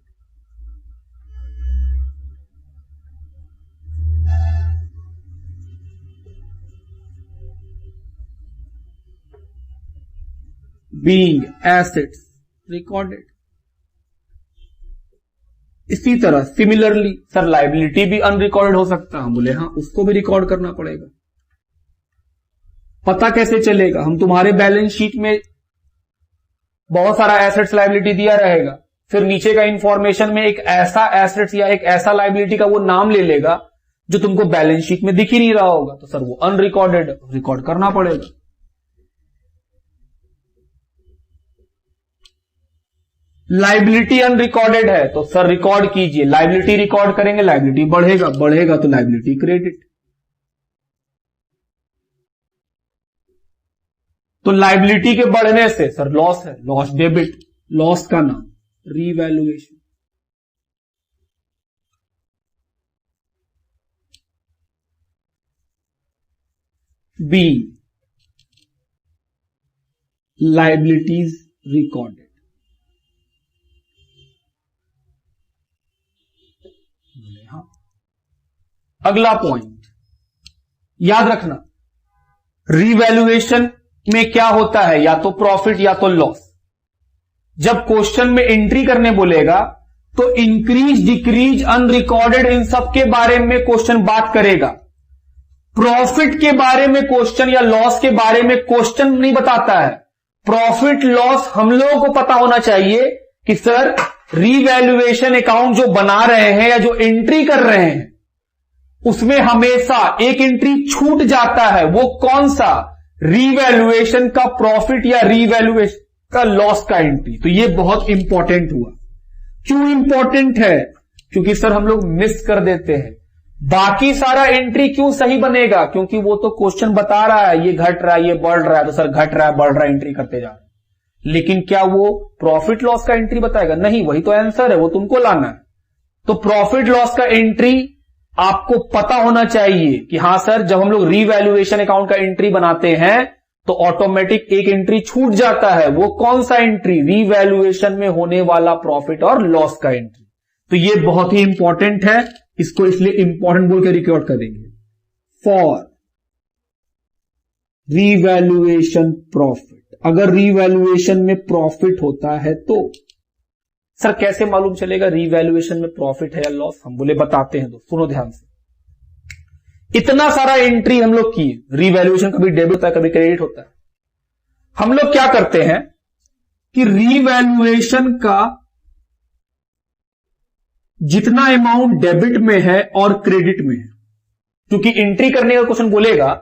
Being assets recorded. इसी तरह सिमिलरली सर लाइबिलिटी भी अनरिकॉर्डेड हो सकता है, हम बोले हाँ उसको भी रिकॉर्ड करना पड़ेगा। पता कैसे चलेगा? हम तुम्हारे बैलेंस शीट में बहुत सारा एसेट्स लाइबिलिटी दिया रहेगा, फिर नीचे का इंफॉर्मेशन में एक ऐसा एसेट्स या एक ऐसा लाइबिलिटी का वो नाम ले लेगा जो तुमको बैलेंस शीट में दिख ही नहीं रहा होगा, तो सर वो अनरिकॉर्डेड, रिकॉर्ड करना पड़ेगा। लाइबिलिटी अनरिकॉर्डेड है तो सर रिकॉर्ड कीजिए, लाइबिलिटी रिकॉर्ड करेंगे, लाइबिलिटी बढ़ेगा, बढ़ेगा तो लाइबिलिटी क्रेडिट। तो लाइबिलिटी के बढ़ने से सर लॉस है, लॉस डेबिट, लॉस का नाम रीवैल्यूएशन। B, liabilities recorded. अगला पॉइंट याद रखना, रीवैल्यूएशन में क्या होता है, या तो प्रॉफिट या तो लॉस। जब क्वेश्चन में एंट्री करने बोलेगा तो इंक्रीज, डिक्रीज, अनरिकॉर्डेड, इन सब के बारे में क्वेश्चन बात करेगा। प्रॉफिट के बारे में क्वेश्चन या लॉस के बारे में क्वेश्चन नहीं बताता है। प्रॉफिट लॉस हम लोगों को पता होना चाहिए कि सर रीवैल्यूएशन अकाउंट जो बना रहे हैं या जो एंट्री कर रहे हैं उसमें हमेशा एक एंट्री छूट जाता है, वो कौन सा, रीवैल्यूएशन का प्रॉफिट या रीवैल्यूएशन का लॉस का एंट्री। तो ये बहुत इंपॉर्टेंट हुआ। क्यों इंपॉर्टेंट है, क्योंकि सर हम लोग मिस कर देते हैं। बाकी सारा एंट्री क्यों सही बनेगा, क्योंकि वो तो क्वेश्चन बता रहा है ये घट रहा है, ये बढ़ रहा है, तो सर घट रहा है, बढ़ रहा है, एंट्री करते जा रहे हैं। लेकिन क्या वो प्रॉफिट लॉस का एंट्री बताएगा? नहीं, वही तो आंसर है, वो तुमको लाना है। तो प्रॉफिट लॉस का एंट्री आपको पता होना चाहिए कि हां सर, जब हम लोग रीवैल्यूएशन अकाउंट का एंट्री बनाते हैं तो ऑटोमेटिक एक एंट्री छूट जाता है। वो कौन सा एंट्री, रीवैल्यूएशन में होने वाला प्रॉफिट और लॉस का एंट्री। तो ये बहुत ही इंपॉर्टेंट है, इसको इसलिए इंपॉर्टेंट बोल के रिकॉर्ड करेंगे। फॉर रीवैल्यूएशन प्रॉफिट, अगर रीवैल्यूएशन में प्रॉफिट होता है तो सर कैसे मालूम चलेगा रीवैल्यूएशन में प्रॉफिट है या लॉस? हम बोले बताते हैं, तो सुनो ध्यान से। इतना सारा एंट्री हम लोग किए, रीवैल्यूएशन कभी डेबिट होता है, कभी क्रेडिट होता है। हम लोग क्या करते हैं कि रीवैल्यूएशन का जितना अमाउंट डेबिट में है और क्रेडिट में है, क्योंकि एंट्री करने का क्वेश्चन बोलेगा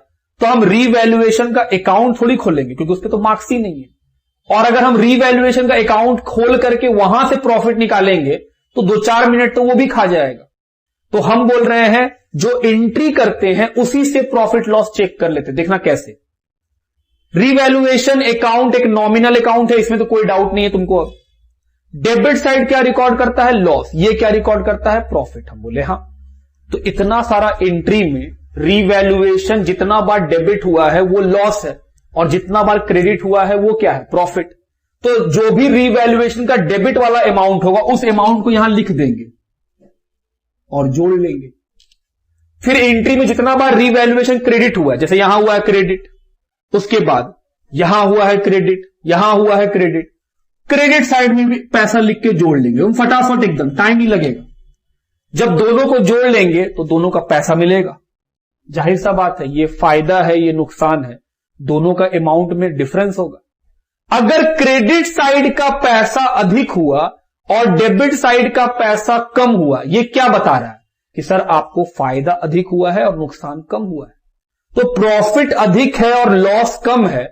तो हम रीवैल्यूएशन का अकाउंट थोड़ी खोलेंगे, क्योंकि उस पर तो मार्क्स ही नहीं है। और अगर हम रीवैल्यूएशन का अकाउंट खोल करके वहां से प्रॉफिट निकालेंगे तो 2-4 मिनट तो वो भी खा जाएगा। तो हम बोल रहे हैं जो एंट्री करते हैं उसी से प्रॉफिट लॉस चेक कर लेते। देखना कैसे। रीवैल्यूएशन अकाउंट एक नॉमिनल अकाउंट है, इसमें तो कोई डाउट नहीं है तुमको। अब डेबिट साइड क्या रिकॉर्ड करता है? लॉस। ये क्या रिकॉर्ड करता है? प्रॉफिट। हम बोले हां। तो इतना सारा एंट्री में रीवैल्यूएशन जितना बार डेबिट हुआ है वो लॉस है, और जितना बार क्रेडिट हुआ है वो क्या है? प्रॉफिट। तो जो भी रीवैल्यूएशन का डेबिट वाला अमाउंट होगा उस अमाउंट को यहां लिख देंगे और जोड़ लेंगे। फिर एंट्री में जितना बार रीवैल्यूएशन क्रेडिट हुआ है, जैसे यहां हुआ है क्रेडिट, उसके बाद यहां हुआ है क्रेडिट, यहां हुआ है क्रेडिट, क्रेडिट साइड में भी पैसा लिख के जोड़ लेंगे। हम फटाफट, एकदम टाइम नहीं लगेगा। जब दोनों को जोड़ लेंगे तो दोनों का पैसा मिलेगा। जाहिर सा बात है, ये फायदा है, ये नुकसान है, दोनों का अमाउंट में डिफरेंस होगा। अगर क्रेडिट साइड का पैसा अधिक हुआ और डेबिट साइड का पैसा कम हुआ, ये क्या बता रहा है कि सर आपको फायदा अधिक हुआ है और नुकसान कम हुआ है। तो प्रॉफिट अधिक है और लॉस कम है,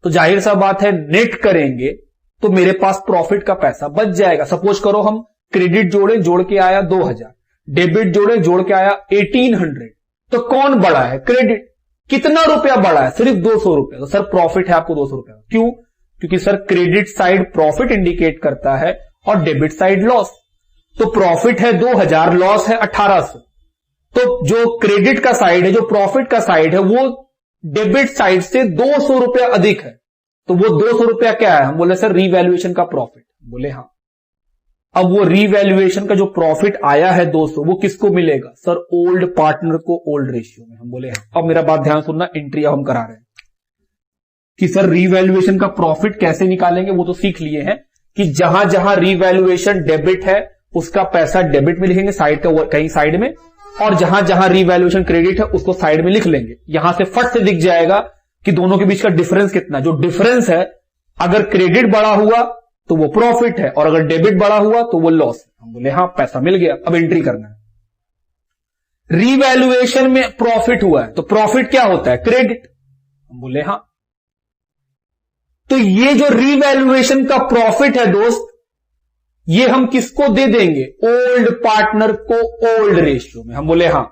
तो जाहिर सा बात है नेट करेंगे तो मेरे पास प्रॉफिट का पैसा बच जाएगा। सपोज करो हम क्रेडिट जोड़े, जोड़ के आया 2000, डेबिट जोड़े, जोड़ के आया 1800, तो कौन बड़ा है? क्रेडिट। कितना रुपया बढ़ा है? सिर्फ 200 रुपया। तो सर प्रॉफिट है आपको 200 रुपया। क्यों? क्योंकि sir credit side profit indicate करता है और डेबिट साइड लॉस। तो प्रॉफिट है 2000, लॉस है 1800। तो जो क्रेडिट का साइड है, जो प्रॉफिट का साइड है, वो डेबिट साइड से 200 रुपया अधिक है। तो वो 200 रुपया क्या है? हम बोले सर रीवैल्यूएशन का प्रॉफिट। बोले हां। अब वो रीवैल्यूएशन का जो प्रॉफिट आया है 200, वो किसको मिलेगा? सर ओल्ड पार्टनर को ओल्ड रेशियो में। हम बोले हां। अब मेरा बात ध्यान सुनना, एंट्री अब हम करा रहे हैं कि सर रीवैल्यूएशन का प्रॉफिट कैसे निकालेंगे, वो तो सीख लिए हैं कि जहां जहां रीवैल्यूएशन डेबिट है उसका पैसा डेबिट में लिखेंगे, साइड का कहीं साइड में, और जहां जहां रीवैल्यूएशन क्रेडिट है उसको साइड में लिख लेंगे। यहां से फट से दिख जाएगा कि दोनों के बीच का डिफरेंस कितना। जो डिफरेंस है, अगर क्रेडिट बड़ा हुआ तो वो प्रॉफिट है, और अगर डेबिट बड़ा हुआ तो वो लॉस है। हम बोले हां, पैसा मिल गया। अब एंट्री करना है। रीवैल्यूएशन में प्रॉफिट हुआ है, तो प्रॉफिट क्या होता है? क्रेडिट। हम बोले हां। तो ये जो रीवैल्यूएशन का प्रॉफिट है दोस्त, ये हम किसको दे देंगे? ओल्ड पार्टनर को ओल्ड रेशियो में। हम बोले हां।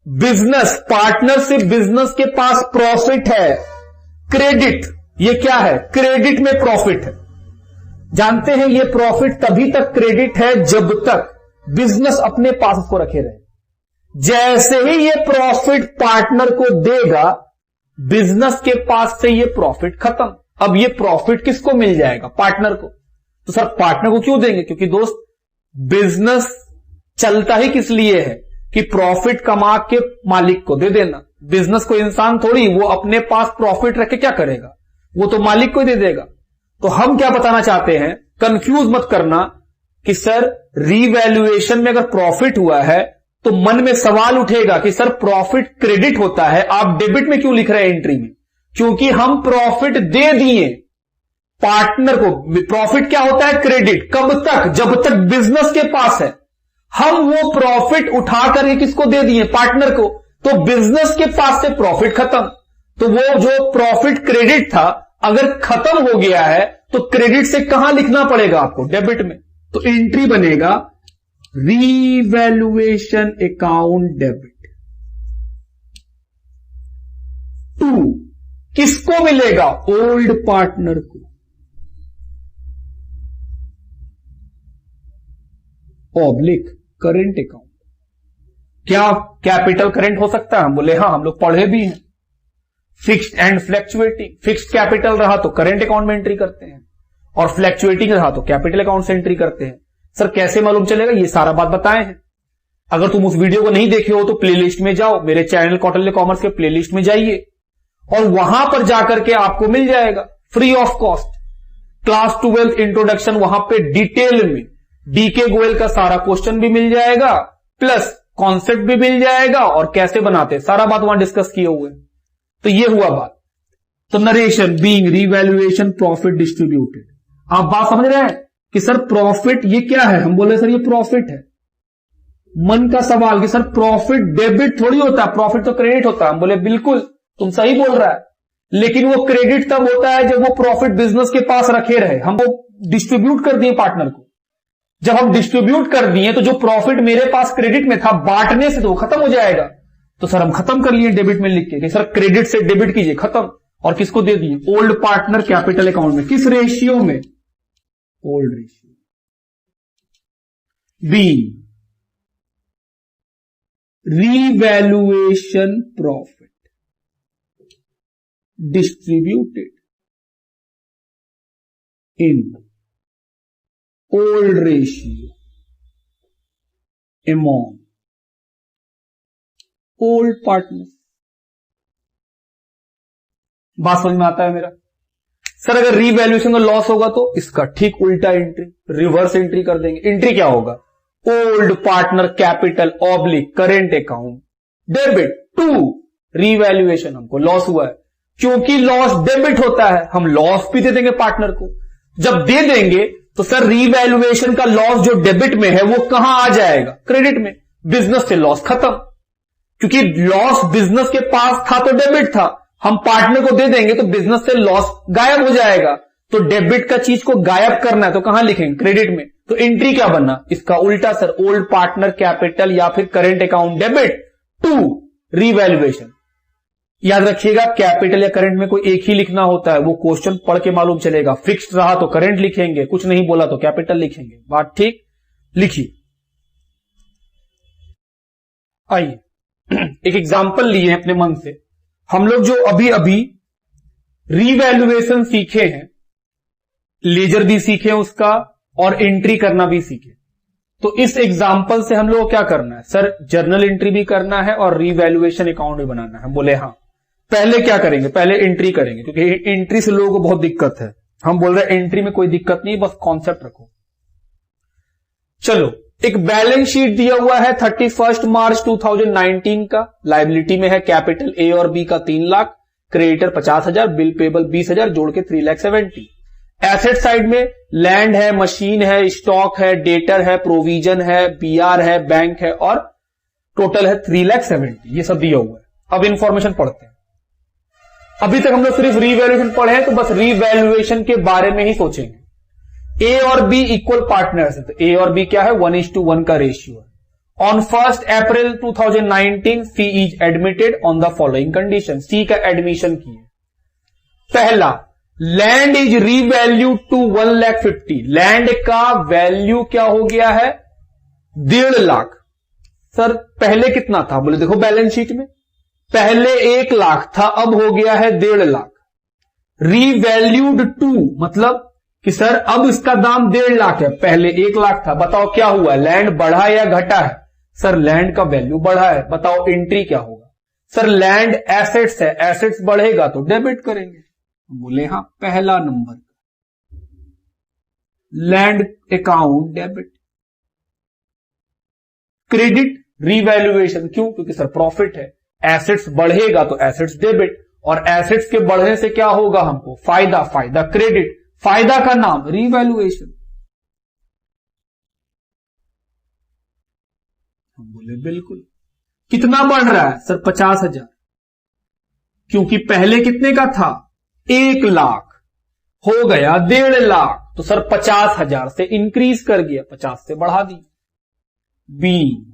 बिजनेस पार्टनर से बिजनेस के पास प्रॉफिट है, क्रेडिट। ये क्या है? क्रेडिट में प्रॉफिट है। जानते हैं ये प्रॉफिट तभी तक क्रेडिट है जब तक बिजनेस अपने पास उसको रखे रहे। जैसे ही ये प्रॉफिट पार्टनर को देगा, बिजनेस के पास से ये प्रॉफिट खत्म। अब ये प्रॉफिट किसको मिल जाएगा? पार्टनर को। तो सर पार्टनर को क्यों देंगे? क्योंकि दोस्त बिजनेस चलता ही किस लिए है कि प्रॉफिट कमा के मालिक को दे देना। बिजनेस को इंसान थोड़ी वो अपने पास प्रॉफिट रख के क्या करेगा, वो तो मालिक को ही दे देगा। तो हम क्या बताना चाहते हैं, कंफ्यूज मत करना कि सर रीवैल्यूएशन में अगर प्रॉफिट हुआ है तो मन में सवाल उठेगा कि सर प्रॉफिट क्रेडिट होता है, आप डेबिट में क्यों लिख रहे हैं एंट्री में? क्योंकि हम प्रॉफिट दे दिए पार्टनर को। प्रॉफिट क्या होता है? क्रेडिट। कब तक? जब तक बिजनेस के पास है। हम वो प्रॉफिट उठा करके किसको दे दिए? पार्टनर को। तो बिजनेस के पास से प्रॉफिट खत्म। तो वो जो प्रॉफिट क्रेडिट था अगर खत्म हो गया है तो क्रेडिट से कहां लिखना पड़ेगा आपको? डेबिट में। तो एंट्री बनेगा रीवैल्यूएशन अकाउंट डेबिट। 2 किसको मिलेगा? ओल्ड पार्टनर को। Oblique current account. क्या कैपिटल करंट हो सकता है? हम बोले हां, हम लोग पढ़े भी हैं। Fixed and fluctuating. Fixed capital रहा तो करंट अकाउंट में एंट्री करते हैं और फ्लैक्चुएटिंग रहा तो कैपिटल अकाउंट से एंट्री करते हैं। सर कैसे मालूम चलेगा? ये सारा बात बताए हैं। अगर तुम उस वीडियो को नहीं देखे हो तो प्लेलिस्ट में जाओ, मेरे चैनल कौटिल्य कॉमर्स के प्लेलिस्ट में जाइए और वहां पर जाकर के आपको मिल जाएगा free of cost class 12 introduction. वहां पे डिटेल में डीके गोयल का सारा क्वेश्चन भी मिल जाएगा, प्लस कॉन्सेप्ट भी मिल जाएगा और कैसे बनाते सारा बात वहां डिस्कस किए हुए। तो ये हुआ बात। तो narration being revaluation profit distributed. आप बात समझ रहे हैं कि सर प्रॉफिट ये क्या है? हम बोले सर ये प्रॉफिट है। मन का सवाल कि सर प्रॉफिट डेबिट थोड़ी होता है, प्रॉफिट तो क्रेडिट होता है। हम बोले बिल्कुल तुम सही बोल रहा है, लेकिन वो क्रेडिट तब होता है जब वो प्रॉफिट बिजनेस के पास रखे रहे। हम वो डिस्ट्रीब्यूट कर दिए पार्टनर को। जब हम डिस्ट्रीब्यूट कर दिए तो जो प्रॉफिट मेरे पास क्रेडिट में था, बांटने से तो वो खत्म हो जाएगा। तो सर हम खत्म कर लिए डेबिट में लिख के, सर क्रेडिट से डेबिट कीजिए, खत्म। और किसको दे दिए? ओल्ड पार्टनर कैपिटल अकाउंट में। किस रेशियो में? Old ratio. B revaluation profit distributed in old ratio among old partner. बात समझ में आता है मेरा? सर अगर रीवैल्यूएशन का लॉस होगा तो इसका ठीक उल्टा एंट्री, रिवर्स एंट्री कर देंगे। एंट्री क्या होगा? Old partner capital oblique current account debit to revaluation. हमको लॉस हुआ है, क्योंकि लॉस डेबिट होता है, हम लॉस भी दे देंगे पार्टनर को। जब दे देंगे तो सर रीवैल्यूएशन का लॉस जो डेबिट में है वो कहां आ जाएगा? क्रेडिट में। बिजनेस से लॉस खत्म, क्योंकि लॉस बिजनेस के पास था तो डेबिट था, हम पार्टनर को दे देंगे तो बिजनेस से लॉस गायब हो जाएगा। तो डेबिट का चीज को गायब करना है तो कहां लिखेंगे? क्रेडिट में। तो एंट्री क्या बनना? इसका उल्टा सर, ओल्ड पार्टनर कैपिटल या फिर current account debit to revaluation. याद रखिएगा कैपिटल या करंट में कोई एक ही लिखना होता है, वो क्वेश्चन पढ़ के मालूम चलेगा। फिक्स्ड रहा तो करंट लिखेंगे, कुछ नहीं बोला तो कैपिटल लिखेंगे। बात ठीक? लिखिए। आइए एक एग्जांपल लिए अपने मन से। हम लोग जो अभी अभी रीवैल्यूएशन सीखे हैं, लेजर भी सीखे उसका और एंट्री करना भी सीखे। तो इस एग्जांपल से हम लोग को क्या करना है? सर जर्नल एंट्री भी करना है और रीवैल्यूएशन अकाउंट भी बनाना है। बोले हाँ। पहले क्या करेंगे? पहले एंट्री करेंगे, क्योंकि एंट्री से लोगों को बहुत दिक्कत है। हम बोल रहे हैं एंट्री में कोई दिक्कत नहीं, बस कॉन्सेप्ट रखो। चलो, एक बैलेंस शीट दिया हुआ है 31 मार्च 2019 का। लायबिलिटी में है कैपिटल ए और बी का 3 लाख, क्रेडिटर 50,000, बिल पेबल 20,000, जोड़ के 3,70,000। एसेट साइड में लैंड है, मशीन है, स्टॉक है, डेटर है, प्रोविजन है, बीआर है, बैंक है और टोटल है 3,70,000, ये सब दिया हुआ है। अब इंफॉर्मेशन पढ़ते हैं। अभी तक हम लोग सिर्फ रीवैल्यूएशन पढ़े हैं, तो बस रीवैल्यूएशन के बारे में ही सोचेंगे। ए और बी इक्वल पार्टनर्स है, तो ए और बी क्या है, 1:1 का रेशियो है। On 1 April 2019 C is admitted on the following condition. C का एडमिशन किए। पहला, land is revalue to 1,50,000। Land का वैल्यू क्या हो गया है, 1.5 लाख। सर पहले कितना था, बोले देखो बैलेंस शीट में, पहले 1 लाख था, अब हो गया है 1.5 लाख। रीवैल्यूड टू मतलब कि सर अब इसका दाम 1.5 लाख है, पहले 1 लाख था। बताओ क्या हुआ, लैंड बढ़ा या घटा है। सर लैंड का वैल्यू बढ़ा है। बताओ एंट्री क्या होगा। सर लैंड एसेट्स है, एसेट्स बढ़ेगा तो डेबिट करेंगे। बोले हाँ, पहला number land account debit. Credit revaluation, क्यों, क्योंकि सर प्रॉफिट है, एसेट्स बढ़ेगा तो एसेट्स डेबिट, और एसेट्स के बढ़ने से क्या होगा हमको, फायदा, फायदा क्रेडिट, फायदा का नाम रीवैल्यूएशन। हम बोले बिल्कुल। कितना बढ़ रहा है, सर 50,000, क्योंकि पहले कितने का था, 1 लाख, हो गया 1.5 लाख, तो सर 50,000 से इंक्रीज कर गया, 50 से बढ़ा दी। B,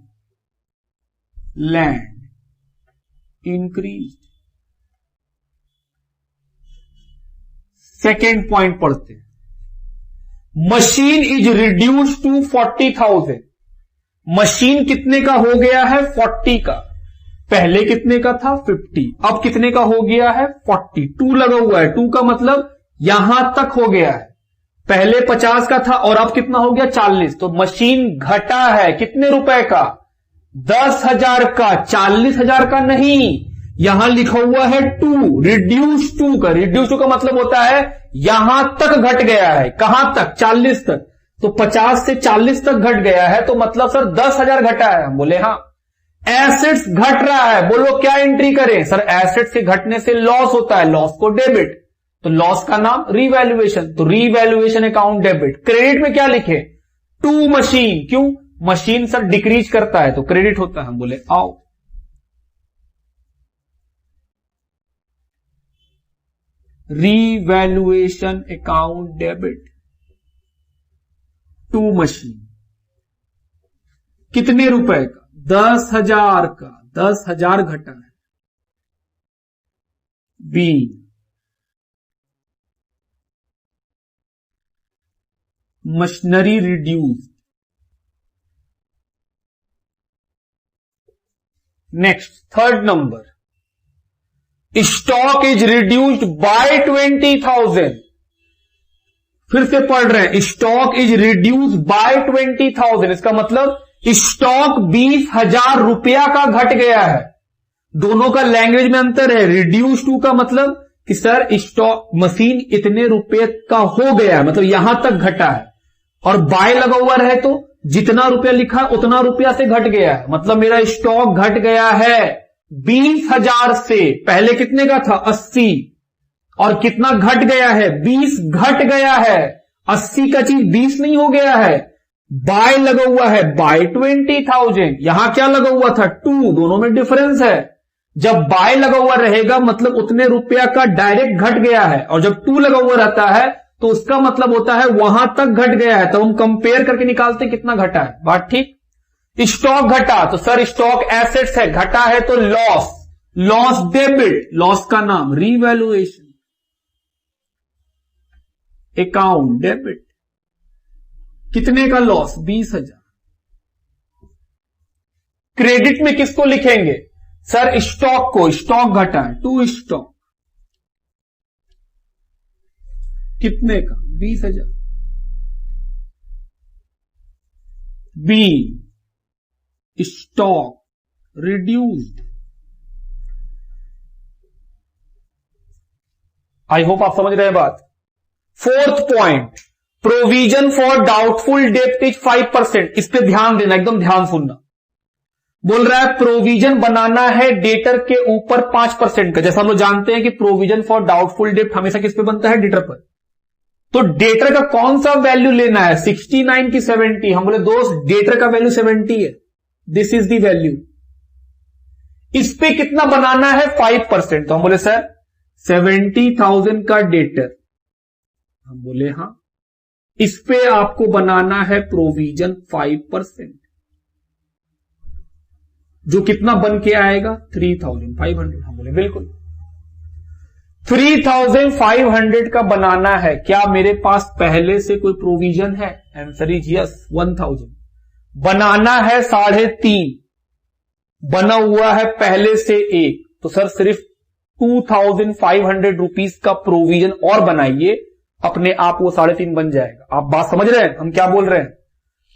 land increase. Second point पढ़ते हैं, machine is reduce to 40,000। Machine कितने का हो गया है, 40 का, पहले कितने का था, 50, अब कितने का हो गया है, 40। 2 लगा हुआ है, 2 का मतलब यहां तक हो गया है, पहले 50 का था और अब कितना हो गया, 40। तो मशीन घटा है, कितने रुपए का, 10,000 का, 40,000 का नहीं। यहां लिखा हुआ है 2, रिड्यूस 2 का। रिड्यूस 2 का मतलब होता है यहां तक घट गया है, कहां तक, 40 तक। तो 50 से 40 तक घट गया है, तो मतलब सर 10,000 घटा है। हम बोले हाँ। एसेट्स घट रहा है, बोलो क्या एंट्री करें। सर एसेट्स के घटने से लॉस होता है, लॉस को डेबिट, तो लॉस का नाम रीवैल्यूएशन, तो रीवैल्यूएशन अकाउंट डेबिट। क्रेडिट में क्या लिखे, टू मशीन, क्यों, मशीन सर डिक्रीज करता है तो क्रेडिट होता है। हम बोले आओ। Revaluation account debit to machine, कितने रुपए का, 10,000 का, 10,000 घटा है। B, machinery reduce. Next third number, stock is reduced by 20,000। फिर से पढ़ रहे हैं, स्टॉक इज रिड्यूस्ड बाय 20,000, इसका मतलब स्टॉक 20,000 रुपया का घट गया है। दोनों का लैंग्वेज में अंतर है। रिड्यूस टू का मतलब कि सर स्टॉक, मशीन इतने रुपए का हो गया है, मतलब यहां तक घटा है, और बाय लगा हुआ रहे तो जितना रुपया लिखा है उतना रुपया से घट गया है, मतलब मेरा स्टॉक घट गया है 20,000 से। पहले कितने का था, 80, और कितना घट गया है, 20 घट गया है। 80 का चीज 20 नहीं हो गया है। बाय लगा हुआ है, बाय 20,000, यहां क्या लगा हुआ था, 2, दोनों में डिफरेंस है। जब बाय लगा हुआ रहेगा मतलब उतने रुपया का डायरेक्ट घट गया है, और जब 2 लगा हुआ रहता है तो उसका मतलब होता है वहां तक घट गया है, तो हम कंपेयर करके निकालते हैं कितना घटा है। बात ठीक। स्टॉक घटा तो सर स्टॉक एसेट्स है, घटा है तो लॉस, लॉस डेबिट, लॉस का नाम रीवैल्यूएशन अकाउंट डेबिट। कितने का लॉस, 20,000। क्रेडिट में किसको लिखेंगे, सर स्टॉक को, स्टॉक घटा है, टू स्टॉक, कितने का, 20,000। B, stock reduced. I hope आप समझ रहे हैं बात। Fourth point, provision for doubtful डेब्ट इज 5%। इस पे ध्यान देना, एकदम ध्यान सुनना। बोल रहा है प्रोविजन बनाना है डेटर के ऊपर 5% का। जैसा हम लोग जानते हैं कि प्रोविजन फॉर डाउटफुल डेब्ट हमेशा किस पे बनता है, डेटर पर। तो डेटर का कौन सा वैल्यू लेना है, 69 की 70। हम बोले दोस्त डेटर का वैल्यू 70 है, दिस इज द वैल्यू। इस पे कितना बनाना है 5%। तो हम बोले सर 70,000 का डेटर, हम बोले हां, इस पे आपको बनाना है प्रोविजन 5%, जो कितना बन के आएगा 3,500। हम बोले बिल्कुल 3,500 का बनाना है। क्या मेरे पास पहले से कोई प्रोविजन है? Answer is yes. 1,000 बनाना है 3.5, बना हुआ है पहले से 1, तो सर सिर्फ 2,500 रुपीज का प्रोविजन और बनाइए, अपने आप वो 3.5 बन जाएगा। आप बात समझ रहे हैं हम क्या बोल रहे हैं?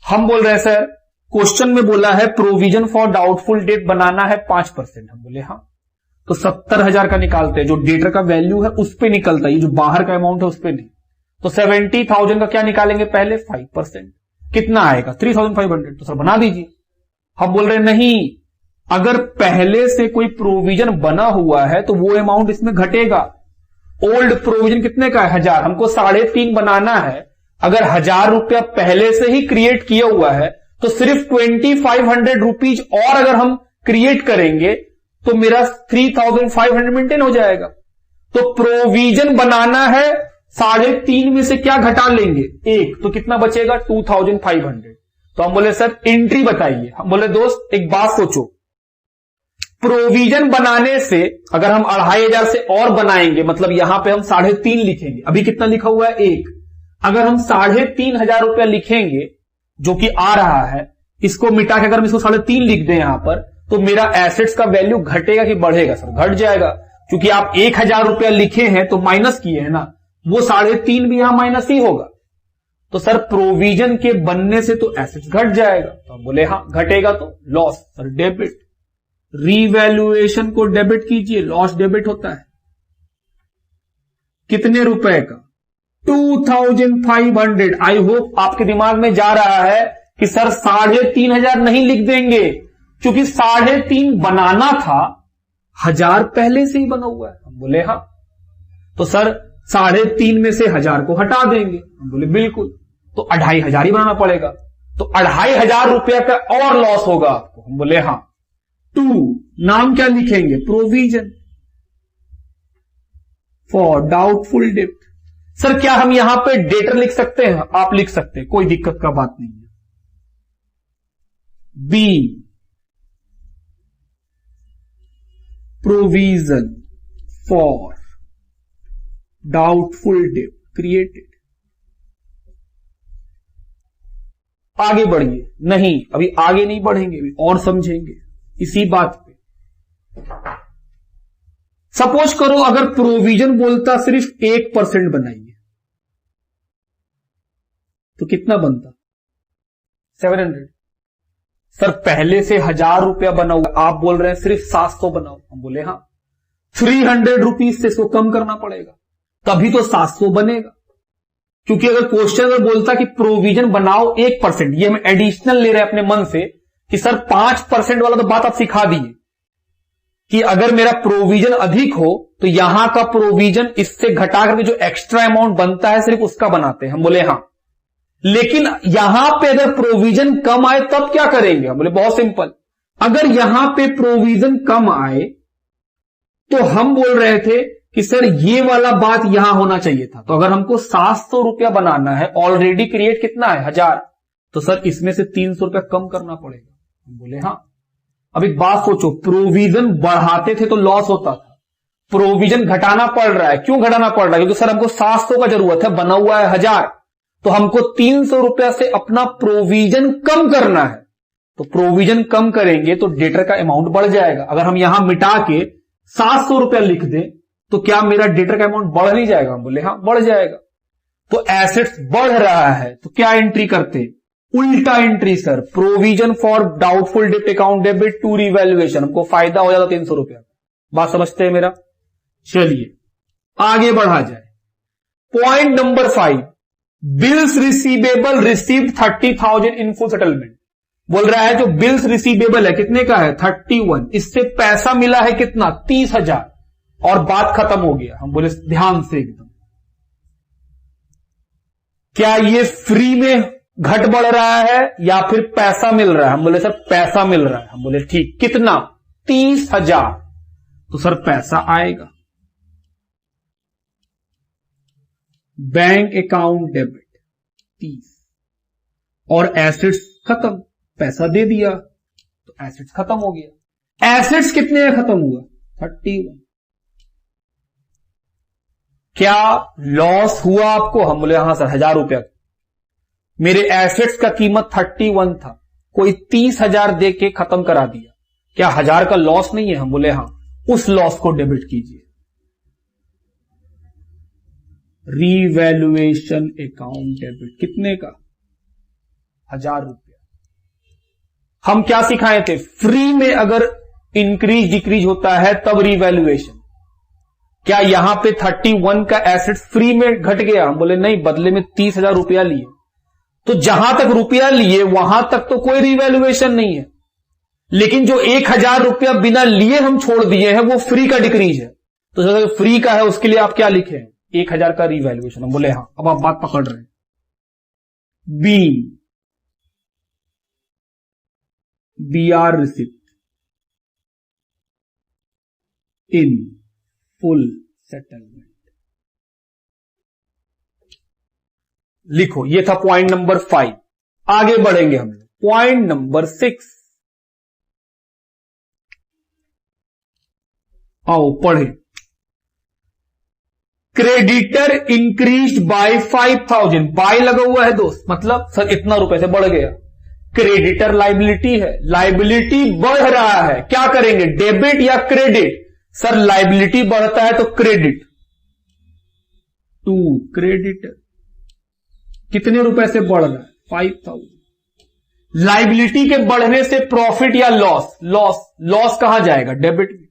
हम बोल रहे हैं सर क्वेश्चन में बोला है प्रोविजन फॉर डाउटफुल डेट बनाना है 5%। हम बोले हाँ, तो 70,000 का निकालते हैं, जो डेटर का वैल्यू है उस पे निकलता है, ये जो बाहर का अमाउंट है उस पे नहीं। तो 70,000 का क्या निकालेंगे पहले 5%, कितना आएगा 3,500। तो सर बना दीजिए। हम बोल रहे नहीं, अगर पहले से कोई प्रोविजन बना हुआ है तो वो अमाउंट इसमें घटेगा। ओल्ड प्रोविजन कितने का है 1,000, हमको 3.5 बनाना है। अगर 1,000 रुपया पहले से ही क्रिएट किया हुआ है तो सिर्फ 2,500 रुपीज और अगर हम क्रिएट करेंगे तो मेरा 3,500 मेंटेन हो जाएगा। तो प्रोविजन बनाना है 3.5 में से क्या घटा लेंगे 1, तो कितना बचेगा 2,500। तो हम बोले सर एंट्री बताइए। हम बोले दोस्त एक बात सोचो, प्रोविजन बनाने से अगर हम 2,500 से और बनाएंगे, मतलब यहां पे हम 3.5 लिखेंगे, अभी कितना लिखा हुआ है 1, अगर हम 3,500 रुपया लिखेंगे जो कि आ रहा है, इसको मिटा के अगर हम इसको 3.5 लिख दें यहां पर, तो मेरा एसेट्स का वैल्यू घटेगा कि बढ़ेगा? सर घट जाएगा, क्योंकि आप 1,000 रुपया लिखे हैं तो माइनस किए हैं ना, वो 3.5 भी यहां माइनस ही होगा। तो सर प्रोविजन के बनने से तो एसेट्स घट जाएगा। तो हम बोले हाँ, घटेगा तो लॉस। सर डेबिट, रीवैल्यूएशन को डेबिट कीजिए, लॉस डेबिट होता है। कितने रुपए का 2,500। आई होप आपके दिमाग में जा रहा है कि सर 3,500 नहीं लिख देंगे, क्योंकि 3.5 बनाना था, 1,000 पहले से ही बना हुआ है। हम बोले हाँ, तो सर 3.5 में से 1,000 को हटा देंगे। हम बोले बिल्कुल, तो 2,500 ही बनाना पड़ेगा, तो 2,500 रुपया का और लॉस होगा आपको। हम बोले हाँ। 2 नाम क्या लिखेंगे? Provision for doubtful date. Sir क्या हम यहां पे डेटर लिख सकते हैं? आप लिख सकते हैं, कोई दिक्कत का बात नहीं है। B provision for doubtful date created. आगे बढ़िए। नहीं, अभी आगे नहीं बढ़ेंगे, अभी और समझेंगे इसी बात पे। सपोज करो अगर प्रोविजन बोलता सिर्फ 1% बनाइए, तो कितना बनता 700। सर पहले से 1,000 रुपया बना हुआ, आप बोल रहे हैं सिर्फ 700 बनाओ। हम बोले हाँ, 300 रुपीज से इसको कम करना पड़ेगा, तभी तो 700 बनेगा। क्योंकि अगर क्वेश्चन अगर बोलता कि प्रोविजन बनाओ 1%, ये हम एडिशनल ले रहे हैं अपने मन से कि सर 5% वाला तो बात आप सिखा दिए कि अगर मेरा प्रोविजन अधिक हो तो यहां का प्रोविजन इससे घटा करके जो एक्स्ट्रा अमाउंट बनता है सिर्फ उसका बनाते हैं। हम बोले हाँ, लेकिन यहां पे अगर प्रोविजन कम आए तब क्या करेंगे? हम बोले बहुत सिंपल, अगर यहां पे प्रोविजन कम आए तो हम बोल रहे थे कि सर ये वाला बात यहां होना चाहिए था। तो अगर हमको 700 रुपया बनाना है, ऑलरेडी क्रिएट कितना है 1,000, तो सर इसमें से 300 रुपया कम करना पड़ेगा। हम बोले हाँ। अब एक बात सोचो, प्रोविजन बढ़ाते थे तो लॉस होता था, प्रोविजन घटाना पड़ रहा है। क्यों घटाना पड़ रहा है? क्योंकि सर हमको 700 का जरूरत है, बना हुआ है 1,000, तो हमको 300 रुपया से अपना प्रोविजन कम करना है। तो प्रोविजन कम करेंगे तो डेटर का अमाउंट बढ़ जाएगा। अगर हम यहां मिटा के 700 रुपया लिख दें तो क्या मेरा डेटर का अमाउंट बढ़ नहीं जाएगा? हम बोले हाँ, बढ़ जाएगा। तो एसेट्स बढ़ रहा है तो क्या एंट्री करते? उल्टा entry sir, provision for doubtful debt account debit to revaluation. हमको फायदा हो जाता 300 रुपया। बात समझते हैं मेरा? चलिए आगे बढ़ा जाए। Point number 5, bills receivable received 30,000 इन फुल सेटलमेंट। बोल रहा है जो बिल्स रिसीवेबल है कितने का है 31, इससे पैसा मिला है कितना 30,000 और बात खत्म हो गया। हम बोले ध्यान से एकदम, क्या ये फ्री में घट बढ़ रहा है या फिर पैसा मिल रहा है? हम बोले सर पैसा मिल रहा है। हम बोले ठीक, कितना? 30,000, तो सर पैसा आएगा। बैंक अकाउंट डेबिट 30 और एसेट्स खत्म, पैसा दे दिया तो एसेट्स खत्म हो गया। एसेट्स कितने में खत्म हुआ? 31। क्या लॉस हुआ आपको? हम बोले हां सर 1,000 रुपया। मेरे एसेट्स का कीमत 31 था, कोई 30,000 दे के खत्म करा दिया, क्या 1,000 का लॉस नहीं है? हम बोले हां, उस लॉस को डेबिट कीजिए। रीवैल्यूएशन अकाउंट डेबिट कितने का? 1,000 रुपया। हम क्या सिखाए थे? फ्री में अगर इंक्रीज डिक्रीज होता है तब रीवैल्यूएशन। क्या यहां पे 31 का एसेट फ्री में घट गया? हम बोले नहीं, बदले में 30,000 रुपया लिए। तो जहां तक रुपया लिए वहां तक तो कोई रीवैल्यूएशन नहीं है, लेकिन जो 1,000 रुपया बिना लिए हम छोड़ दिए हैं वो फ्री का डिक्रीज है। तो अगर फ्री का है उसके लिए आप क्या लिखे? 1,000 का रीवैल्यूएशन। हम बोले हां, अब आप बात पकड़ रहे हैं। B BR receipt in full settlement लिखो। ये था पॉइंट नंबर 5। आगे बढ़ेंगे हम लोग पॉइंट नंबर 6। आओ पढ़े। Creditor increased by 5,000। बाय लगा हुआ है दोस्त, मतलब सर इतना रुपए से बढ़ गया। क्रेडिटर लाइबिलिटी है, लाइबिलिटी बढ़ रहा है, क्या करेंगे? डेबिट या क्रेडिट? सर लाइबिलिटी बढ़ता है तो क्रेडिट। टू क्रेडिटर कितने रुपए से बढ़ रहा है? 5,000। लाइबिलिटी के बढ़ने से प्रॉफिट या लॉस? लॉस। लॉस कहां जाएगा? डेबिट में।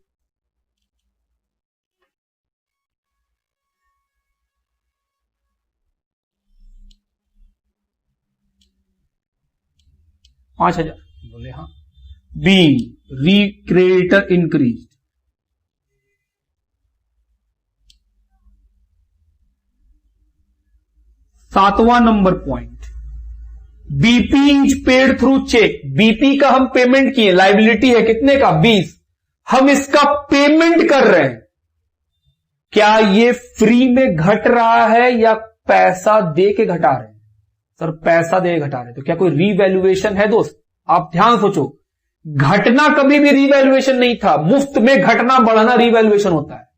$5,000 बोले हाँ। B creditor increase. सातवां number point, BP is paid through cheque. BP का हम पेमेंट किए, लाइबिलिटी है कितने का? 20। हम इसका पेमेंट कर रहे हैं, क्या ये फ्री में घट रहा है या पैसा दे के घटा रहे हैं? सर पैसा दे के घटा रहे हैं। तो क्या कोई रीवैल्यूएशन है दोस्त? आप ध्यान सोचो, घटना कभी भी रीवैल्यूएशन नहीं था, मुफ्त में घटना बढ़ना रीवैल्यूएशन होता है।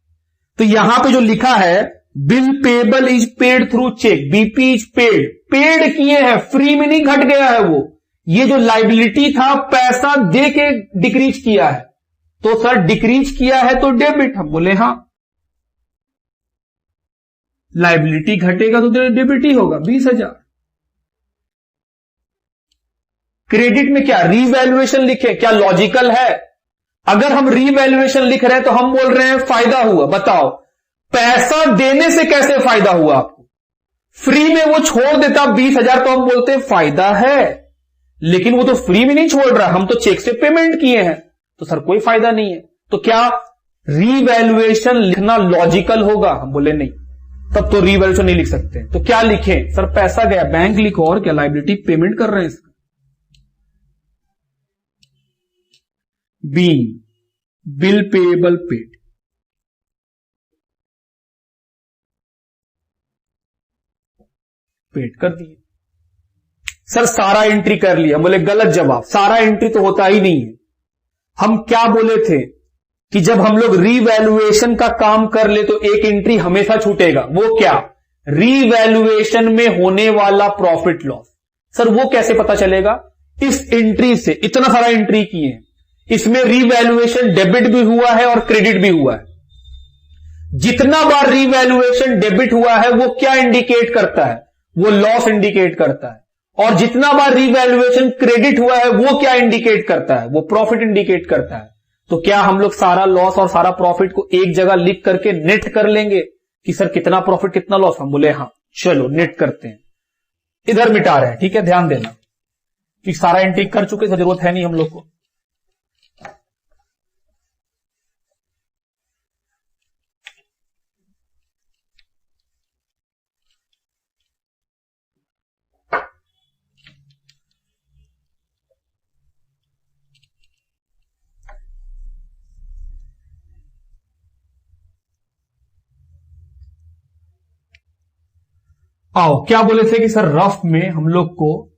तो यहां पे जो लिखा है bill payable is paid through cheque, BP is paid, paid किए हैं, फ्री में नहीं घट गया है वो। ये जो लाइबिलिटी था पैसा दे के डिक्रीज किया है, तो सर डिक्रीज किया है तो डेबिट। हम बोले हां, लाइबिलिटी घटेगा तो डेबिट ही होगा 20,000। क्रेडिट में क्या रीवैल्यूएशन लिखे? क्या लॉजिकल है? अगर हम रीवैल्यूएशन लिख रहे हैं तो हम बोल रहे हैं फायदा हुआ। बताओ पैसा देने से कैसे फायदा हुआ आपको? फ्री में वो छोड़ देता 20,000 तो हम बोलते हैं फायदा है, लेकिन वो तो फ्री में नहीं छोड़ रहा, हम तो चेक से पेमेंट किए हैं, तो सर कोई फायदा नहीं है। तो क्या रीवैल्यूएशन लिखना लॉजिकल होगा? हम बोले नहीं, तब तो रीवैल्यूएशन नहीं लिख सकते। तो क्या लिखें? सर पैसा गया, बैंक लिखो, और क्या लाइबिलिटी पेमेंट कर रहे हैं इसका। B bill payable paid. Paid कर दिए। सर सारा एंट्री कर लिया। बोले गलत जवाब, सारा एंट्री तो होता ही नहीं है। हम क्या बोले थे कि जब हम लोग रीवैल्यूएशन का काम कर ले तो एक एंट्री हमेशा छूटेगा। वो क्या? रीवैल्यूएशन में होने वाला प्रॉफिट लॉस। सर वो कैसे पता चलेगा? इस एंट्री से इतना सारा एंट्री किए हैं, इसमें रीवैल्यूएशन डेबिट भी हुआ है और क्रेडिट भी हुआ है। जितना बार रीवैल्यूएशन डेबिट हुआ है वो क्या इंडिकेट करता है? वो लॉस इंडिकेट करता है। और जितना बार रीवैल्यूएशन क्रेडिट हुआ है वो क्या इंडिकेट करता है? वो प्रॉफिट इंडिकेट करता है। तो क्या हम लोग सारा लॉस और सारा प्रॉफिट को एक जगह लिख करके नेट कर लेंगे कि सर कितना प्रॉफिट कितना लॉस? हम बोले हां, चलो नेट करते हैं। इधर मिटा रहे हैं, ठीक है, ध्यान देना कि सारा एंट्री कर चुके, जरूरत है नहीं हम लोग को। आओ क्या बोले थे कि सर रफ में हम लोग को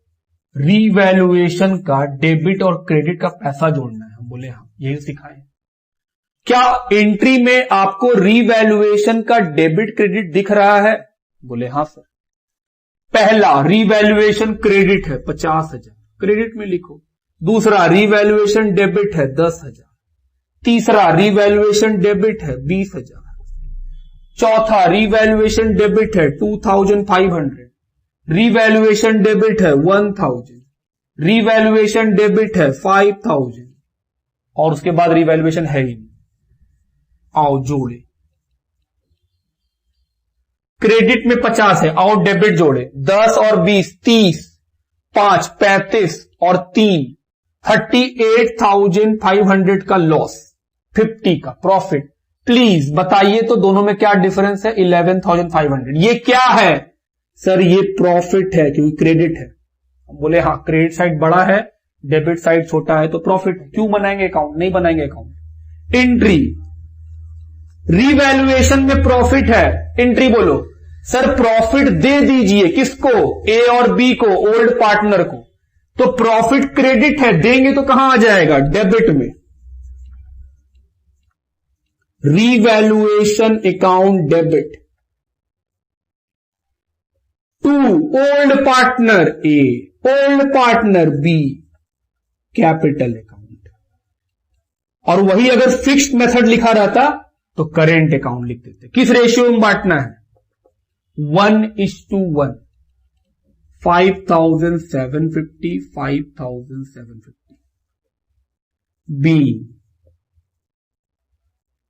रीवैल्यूएशन का डेबिट और क्रेडिट का पैसा जोड़ना है। हम बोले हाँ, यही सिखाए। क्या एंट्री में आपको रीवैल्यूएशन का डेबिट क्रेडिट दिख रहा है? बोले हाँ सर। पहला रीवैल्यूएशन क्रेडिट है 50,000, क्रेडिट में लिखो। दूसरा रीवैल्यूएशन डेबिट है 10,000। तीसरा रीवैल्यूएशन डेबिट है 20,000। चौथा रीवैल्यूएशन डेबिट है 2,500। रीवैल्यूएशन डेबिट है 1,000। रीवैल्यूएशन डेबिट है 5,000 और उसके बाद रीवैल्यूएशन है ही नहीं। आओ जोड़े। क्रेडिट में 50 है, आओ डेबिट जोड़े। 10 और 20 30, 5 35 और 3 38,500 का लॉस, 50 का प्रॉफिट। प्लीज बताइए तो दोनों में क्या डिफरेंस है? 11,500। ये क्या है सर? ये प्रॉफिट है क्योंकि क्रेडिट है। बोले हाँ, क्रेडिट साइड बड़ा है, डेबिट साइड छोटा है तो प्रॉफिट। क्यों बनाएंगे अकाउंट? नहीं बनाएंगे अकाउंट। एंट्री रीवैल्यूएशन में प्रॉफिट है, एंट्री बोलो। सर प्रॉफिट दे दीजिए, किसको? ए और बी को, ओल्ड पार्टनर को। तो प्रॉफिट क्रेडिट है, देंगे तो कहां आ जाएगा? डेबिट में। Revaluation account debit to old partner A, old partner B, capital account. और वही अगर फिक्स्ड मेथड लिखा रहता तो करेंट अकाउंट लिख देते। किस रेशियो में बांटना है? 1:1। 5,750, 5,750। B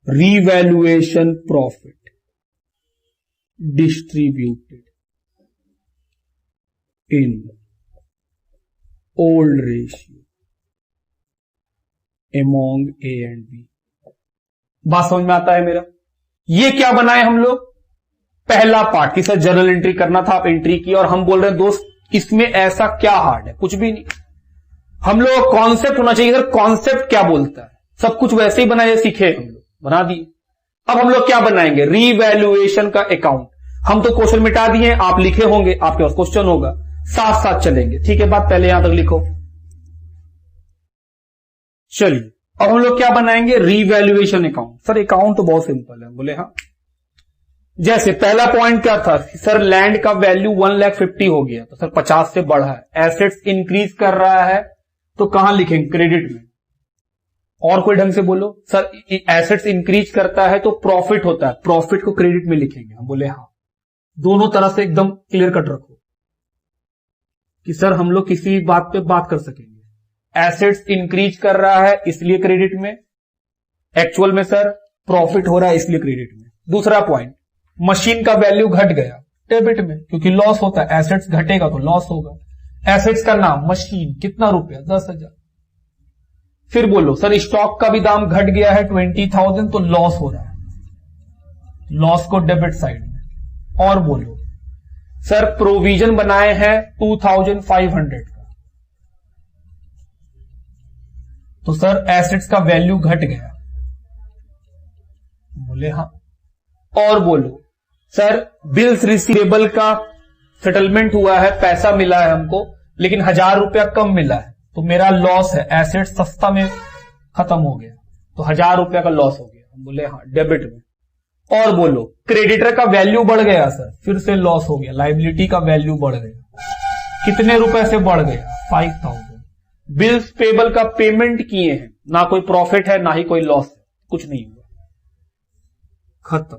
revaluation profit distributed in old ratio among A and B. बात समझ में आता है मेरा? ये क्या बनाए हम लोग? पहला पार्ट कि सर जर्नल एंट्री करना था, आप एंट्री की, और हम बोल रहे हैं दोस्त इसमें ऐसा क्या हार्ड है? कुछ भी नहीं। हम लोग कॉन्सेप्ट होना चाहिए। सर कॉन्सेप्ट क्या बोलता है? सब कुछ वैसे ही बनाए सीखे हम लोग, बना दिए। अब हम लोग क्या बनाएंगे? रीवैल्यूएशन का अकाउंट। हम तो क्वेश्चन मिटा दिए, आप लिखे होंगे, आपके पास क्वेश्चन होगा, साथ साथ चलेंगे। ठीक है, बात पहले यहां तक लिखो। चलिए अब हम लोग क्या बनाएंगे? Revaluation account. सर अकाउंट तो बहुत सिंपल है। बोले हाँ। जैसे पहला पॉइंट क्या था? सर लैंड का वैल्यू 1,50,000 हो गया, तो सर 50 से बढ़ा है। एसेट्स इंक्रीज कर रहा है, तो कहां लिखेंगे? क्रेडिट में। और कोई ढंग से बोलो। सर एसेट्स इंक्रीज करता है तो प्रॉफिट होता है, प्रॉफिट को क्रेडिट में लिखेंगे। हम बोले हाँ। दोनों तरह से एकदम क्लियर कट रखो कि सर हम लोग किसी बात पे बात कर सकेंगे। एसेट्स इंक्रीज कर रहा है इसलिए क्रेडिट में, एक्चुअल में सर प्रॉफिट हो रहा है इसलिए क्रेडिट में। दूसरा पॉइंट, मशीन का वैल्यू घट गया, डेबिट में, क्योंकि लॉस होता है। एसेट्स घटेगा तो लॉस होगा। एसेट्स का नाम मशीन, कितना रुपया? 10,000। फिर बोलो सर स्टॉक का भी दाम घट गया है 20,000 तो लॉस हो रहा है, लॉस को डेबिट साइड में। और बोलो सर प्रोविजन बनाए हैं 2,500 का, तो सर एसेट्स का वैल्यू घट गया। बोले हाँ। और बोलो सर बिल्स रिसीवेबल का सेटलमेंट हुआ है, पैसा मिला है हमको, लेकिन 1,000 रुपया कम मिला है, तो मेरा लॉस है। एसेट सस्ता में खत्म हो गया तो 1,000 रुपया का लॉस हो गया। हम बोले हाँ, डेबिट में। और बोलो क्रेडिटर का वैल्यू बढ़ गया सर, फिर से लॉस हो गया। लायबिलिटी का वैल्यू बढ़ गया, कितने रुपए से बढ़ गया? 5,000। बिल्स पेबल का पेमेंट किए हैं, ना कोई प्रॉफिट है ना ही कोई लॉस है, कुछ नहीं हुआ, खत्म।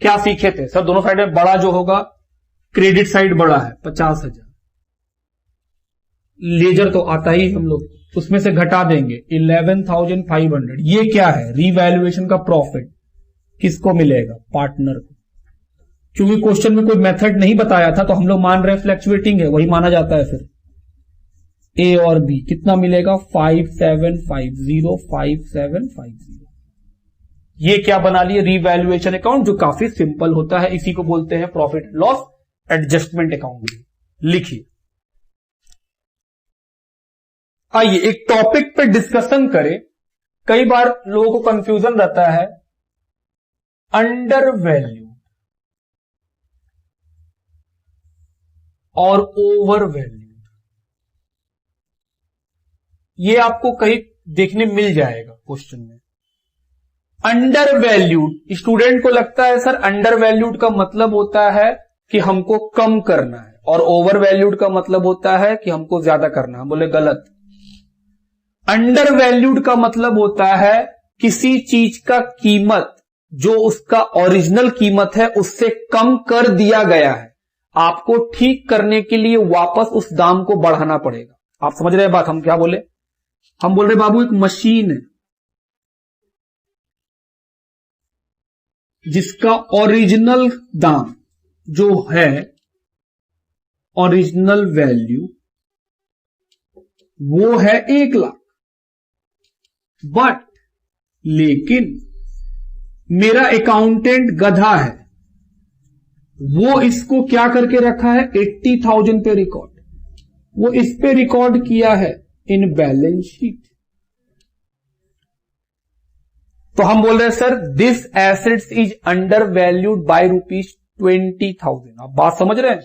क्या सीखे थे सर? दोनों साइड में बड़ा जो होगा, क्रेडिट साइड बड़ा है 50,000। लेजर तो आता ही हम लोग, उसमें से घटा देंगे 11,500। ये क्या है? रीवैल्यूएशन का प्रॉफिट। किसको मिलेगा? पार्टनर को। क्योंकि क्वेश्चन में कोई मेथड नहीं बताया था तो हम लोग मान रहे हैं फ्लैक्चुएटिंग है, वही माना जाता है। फिर ए और बी कितना मिलेगा? 5,750, 5,750। ये क्या बना लिए? रीवैल्यूएशन अकाउंट, जो काफी सिंपल होता है। इसी को बोलते हैं प्रॉफिट लॉस एडजस्टमेंट अकाउंट। लिखिए। आइए एक टॉपिक पे डिस्कशन करें कई बार लोगों को कंफ्यूजन रहता है अंडर वैल्यू और ओवर वैल्यू। ये आपको कहीं देखने मिल जाएगा क्वेश्चन में। अंडर वैल्यूड, स्टूडेंट को लगता है सर अंडर वैल्यूड का मतलब होता है कि हमको कम करना है, और ओवर वैल्यूड का मतलब होता है कि हमको ज्यादा करना है। बोले गलत। अंडर वैल्यूड का मतलब होता है किसी चीज का कीमत जो उसका ओरिजिनल कीमत है उससे कम कर दिया गया है, आपको ठीक करने के लिए वापस उस दाम को बढ़ाना पड़ेगा। आप समझ रहे हैं बात? हम क्या बोले? हम बोल रहे बाबू एक मशीन है जिसका ओरिजिनल दाम जो है, ओरिजिनल वैल्यू वो है 1 लाख, बट लेकिन मेरा अकाउंटेंट गधा है, वो इसको क्या करके रखा है 80,000 पे रिकॉर्ड, वो इस पे रिकॉर्ड किया है इन बैलेंस शीट। तो हम बोल रहे हैं sir this assets is under valued bye ₹20,000। आप बात समझ रहे हैं?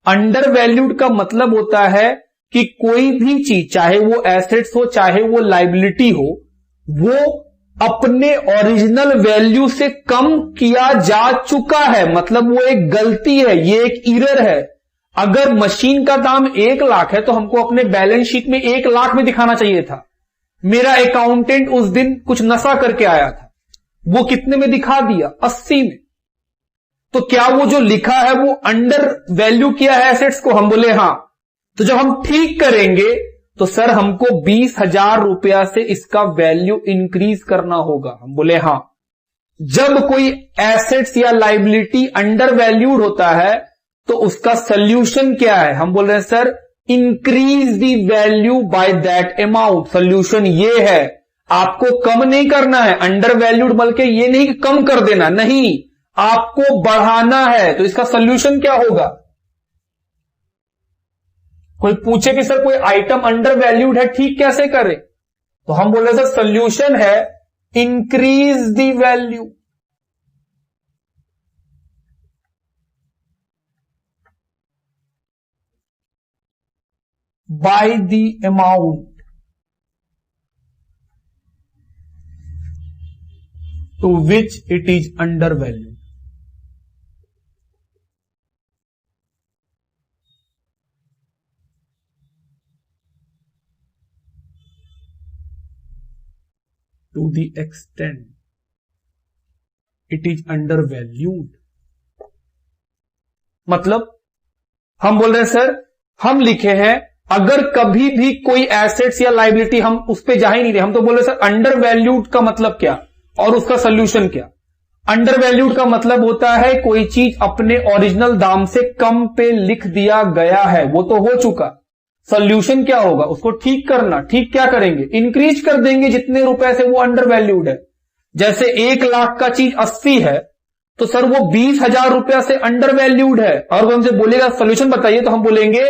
अंडर वैल्यूड का मतलब होता है कि कोई भी चीज, चाहे वो एसेट्स हो चाहे वो लाइबिलिटी हो, वो अपने ओरिजिनल वैल्यू से कम किया जा चुका है, मतलब वो एक गलती है, ये एक एरर है। अगर मशीन का दाम 1 लाख है तो हमको अपने बैलेंस शीट में 1 लाख में दिखाना चाहिए था। मेरा अकाउंटेंट उस दिन कुछ नशा करके आया था, वो कितने में दिखा दिया? 80 में। तो क्या वो जो लिखा है वो अंडर वैल्यू किया है एसेट्स को? हम बोले हां। तो जब हम ठीक करेंगे तो सर हमको 20,000 रुपया से इसका वैल्यू इंक्रीज करना होगा। हम बोले हां। जब कोई एसेट्स या लाइबिलिटी अंडर वैल्यूड होता है तो उसका सोल्यूशन क्या है? हम बोल रहे हैं sir increase the value by that amount. Solution ये है, आपको कम नहीं करना है अंडर वैल्यूड, बल्कि ये नहीं कि कम कर देना, नहीं, आपको बढ़ाना है। तो इसका सोल्यूशन क्या होगा? कोई पूछे कि सर कोई आइटम अंडर वैल्यूड है, ठीक कैसे करें? तो हम बोल रहे सर सोल्यूशन है increase the value. by the amount to which it is undervalued। to the extent it is undervalued, मतलब हम बोल रहे हैं सर, हम लिखे हैं अगर कभी भी कोई एसेट्स या लाइबिलिटी, हम उस पे जा ही नहीं रहे, हम तो बोल रहे सर अंडर वैल्यूड का मतलब क्या और उसका सोल्यूशन क्या। अंडर वैल्यूड का मतलब होता है कोई चीज अपने ओरिजिनल दाम से कम पे लिख दिया गया है, वो तो हो चुका। सोल्यूशन क्या होगा? उसको ठीक करना। ठीक क्या करेंगे? इंक्रीज कर देंगे जितने रुपए से वो अंडर वैल्यूड है। जैसे 1 लाख का चीज 80 है तो सर वो 20,000 रुपया से अंडर वैल्यूड है, और वो हमसे बोलेगा सोल्यूशन बताइए, तो हम बोलेंगे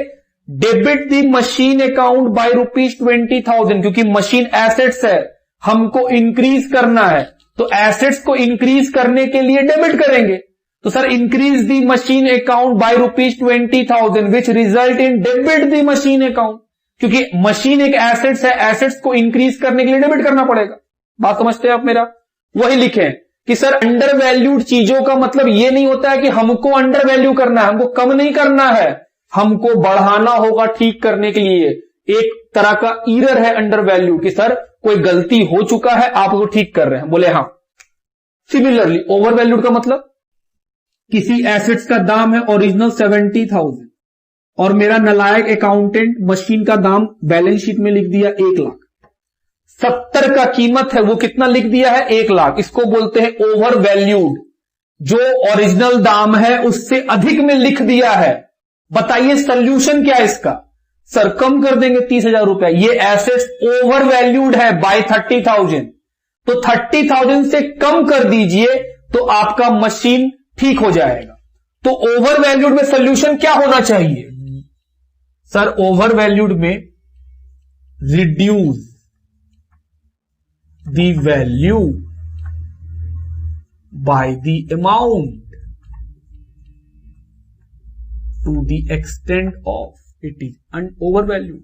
debit the machine account by ₹20,000, क्योंकि मशीन एसेट्स है, हमको इंक्रीज करना है, तो एसेट्स को इंक्रीज करने के लिए डेबिट करेंगे। तो sir increase the machine account by ₹20,000 which result in debit the machine account, क्योंकि मशीन एक एसेट्स है, एसेट्स को इंक्रीज करने के लिए डेबिट करना पड़ेगा। बात समझते हैं आप मेरा? वही लिखे कि सर अंडर वैल्यूड चीजों का मतलब यह नहीं होता है कि हमको अंडर वैल्यू करना है, हमको कम नहीं करना है, हमको बढ़ाना होगा ठीक करने के लिए। एक तरह का एरर है अंडर वैल्यू कि सर कोई गलती हो चुका है, आप उसको ठीक कर रहे हैं। बोले हां। सिमिलरली ओवर वैल्यूड का मतलब किसी एसेट्स का दाम है ओरिजिनल 70,000 और मेरा नालायक अकाउंटेंट मशीन का दाम बैलेंस शीट में लिख दिया 1 लाख। 70 का कीमत है, वो कितना लिख दिया है? 1 लाख। इसको बोलते हैं ओवर वैल्यूड। जो ओरिजिनल दाम है उससे अधिक में लिख दिया है। बताइए सोल्यूशन क्या है इसका? सर कम कर देंगे 30,000 रुपया। ये एसेट्स ओवर वैल्यूड है बाय 30,000, तो 30,000 से कम कर दीजिए तो आपका मशीन ठीक हो जाएगा। तो ओवर वैल्यूड में सोल्यूशन क्या होना चाहिए? सर ओवर वैल्यूड में reduce the value by the amount to the extent of it is over value.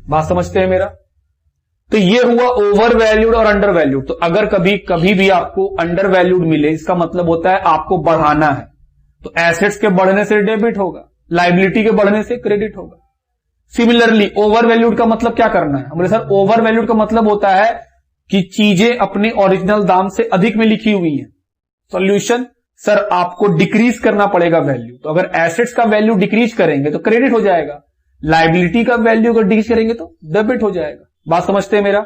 बात समझते हैं मेरा? तो ये हुआ ओवर वैल्यूड और अंडर वैल्यूड। तो अगर कभी भी आपको अंडर वैल्यूड मिले, इसका मतलब होता है आपको बढ़ाना है। तो एसेट्स के बढ़ने से डेबिट होगा, लायबिलिटी के बढ़ने से क्रेडिट होगा। सिमिलरली ओवर वैल्यूड का मतलब क्या करना है? हमारे सर ओवर वैल्यूड का मतलब होता है कि चीजें अपने ओरिजिनल दाम से अधिक में लिखी हुई हैं। सॉल्यूशन, सर आपको डिक्रीज करना पड़ेगा वैल्यू। तो अगर एसेट्स का वैल्यू डिक्रीज करेंगे तो क्रेडिट हो जाएगा, लायबिलिटी का वैल्यू अगर डिक्रीज करेंगे तो डेबिट हो जाएगा। बात समझते हैं मेरा?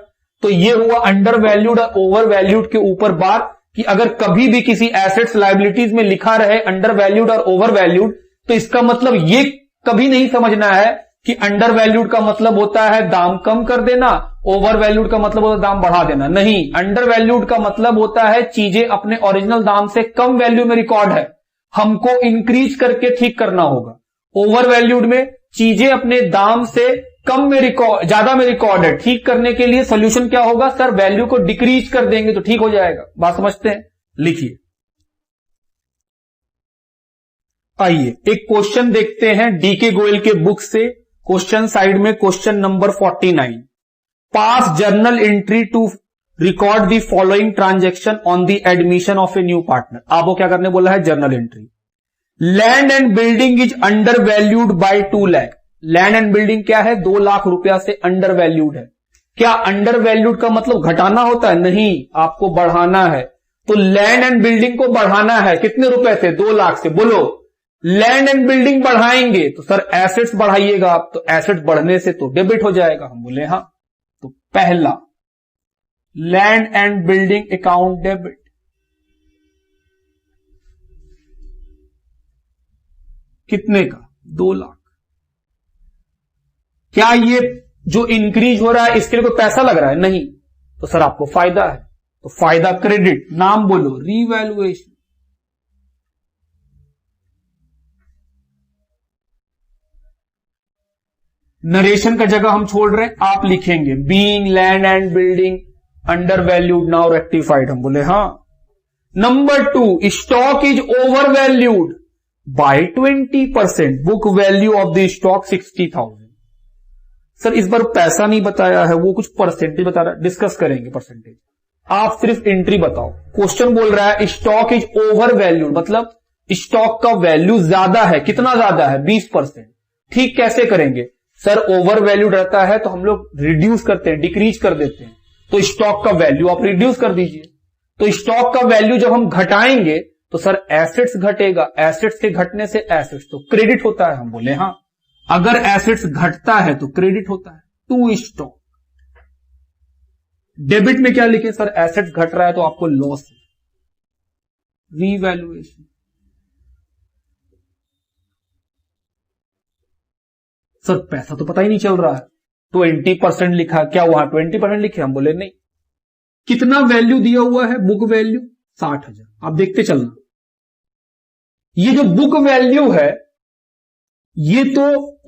तो ये हुआ अंडर वैल्यूड और ओवर वैल्यूड के ऊपर बात कि अगर कभी भी किसी एसेट्स लायबिलिटीज में लिखा रहे अंडर वैल्यूड और ओवर वैल्यूड, तो इसका मतलब ये कभी नहीं समझना है कि अंडर वैल्यूड का मतलब होता है दाम कम कर देना, ओवर वैल्यूड का मतलब होता है दाम बढ़ा देना। नहीं, अंडर वैल्यूड का मतलब होता है चीजें अपने ओरिजिनल दाम से कम वैल्यू में रिकॉर्ड है, हमको इंक्रीज करके ठीक करना होगा। ओवर वैल्यूड में चीजें अपने दाम से कम में रिकॉर्ड, ज्यादा में रिकॉर्ड है, ठीक करने के लिए सोल्यूशन क्या होगा? सर वैल्यू को डिक्रीज कर देंगे तो ठीक हो जाएगा। बात समझते हैं? लिखिए। आइए एक क्वेश्चन देखते हैं डीके गोयल के बुक से। क्वेश्चन साइड में question number 49, pass journal entry to record the following transaction on the admission of a new partner. आपको क्या करने बोला है? Journal entry. Land and building is under valued by 2 lakh. Land and building क्या है? 2 लाख रुपया से अंडर वैल्यूड है। क्या अंडर वैल्यूड का मतलब घटाना होता है? नहीं, आपको बढ़ाना है। तो लैंड एंड बिल्डिंग को बढ़ाना है कितने रुपए से? 2 लाख से। बोलो, लैंड एंड बिल्डिंग बढ़ाएंगे तो सर एसेट्स बढ़ाइएगा आप, तो एसेट्स बढ़ने से तो डेबिट हो जाएगा। हम बोले हाँ। तो पहला land and building account debit. कितने का? 2 लाख। क्या ये जो इंक्रीज हो रहा है इसके लिए कोई पैसा लग रहा है? नहीं। तो सर आपको फायदा है, तो फायदा क्रेडिट। नाम बोलो, रीवैल्यूएशन। नरेशन का जगह हम छोड़ रहे हैं, आप लिखेंगे being land and building under valued now rectified. हम बोले हाँ। Number 2, stock is over valued bye 20%। Book value of the stock 60,000। Sir इस बार पैसा नहीं बताया है, वो कुछ परसेंटेज बता रहा है, डिस्कस करेंगे परसेंटेज। आप सिर्फ एंट्री बताओ। क्वेश्चन बोल रहा है स्टॉक इज ओवर वैल्यूड, मतलब स्टॉक का वैल्यू ज्यादा है। कितना ज्यादा है? 20%। ठीक कैसे करेंगे? सर ओवर वैल्यूड रहता है तो हम लोग रिड्यूस करते हैं, डिक्रीज कर देते हैं। तो स्टॉक का वैल्यू आप रिड्यूस कर दीजिए। तो स्टॉक का वैल्यू जब हम घटाएंगे तो सर एसेट्स घटेगा, एसेट्स के घटने से एसेट्स तो क्रेडिट होता है। हम बोले हाँ। अगर एसेट्स घटता है तो क्रेडिट होता है। To stock. डेबिट में क्या लिखे? सर एसेट्स घट रहा है तो आपको लॉस है, रीवैल्यूएशन। सर पैसा तो पता ही नहीं चल रहा है, 20% लिखा, क्या वहां 20% लिखे? हम बोले नहीं। कितना वैल्यू दिया हुआ है? Book value 60,000। आप देखते चलना, ये जो बुक वैल्यू है ये तो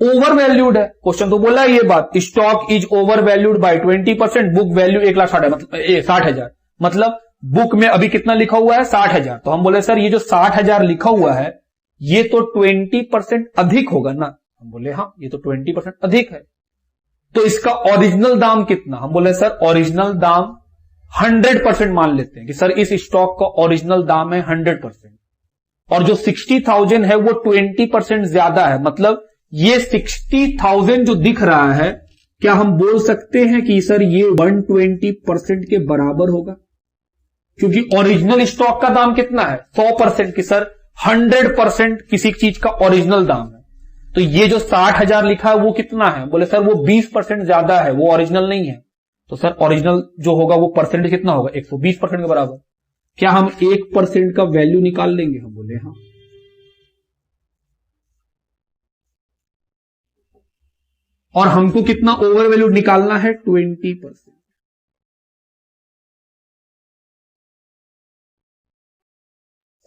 ओवर वैल्यूड है। क्वेश्चन तो बोला ये बात, stock is over valued bye 20%, book value 1,60,000 मतलब 60,000, मतलब बुक में अभी कितना लिखा हुआ है? 60,000। तो हम बोले सर ये जो 60,000 लिखा हुआ है ये तो 20% अधिक होगा ना? हम बोले हाँ, ये तो 20% अधिक है। तो इसका ओरिजिनल दाम कितना? हम बोले सर ओरिजिनल दाम 100% मान लेते हैं कि सर इस स्टॉक का ओरिजिनल दाम है 100%, और जो 60,000 है वो 20% ज्यादा है। मतलब ये 60,000 जो दिख रहा है, क्या हम बोल सकते हैं कि सर ये 120% के बराबर होगा? क्योंकि ओरिजिनल स्टॉक का दाम कितना है? 100%। की सर 100% किसी चीज का ओरिजिनल दाम है। तो ये जो 60,000 लिखा है वो कितना है? बोले सर वो 20% ज्यादा है, वो ओरिजिनल नहीं है। तो सर ओरिजिनल जो होगा वो परसेंटेज कितना होगा? 120% के बराबर। क्या हम 1% का वैल्यू निकाल लेंगे? हम बोले हाँ। और हमको कितना ओवर वैल्यू निकालना है? 20%।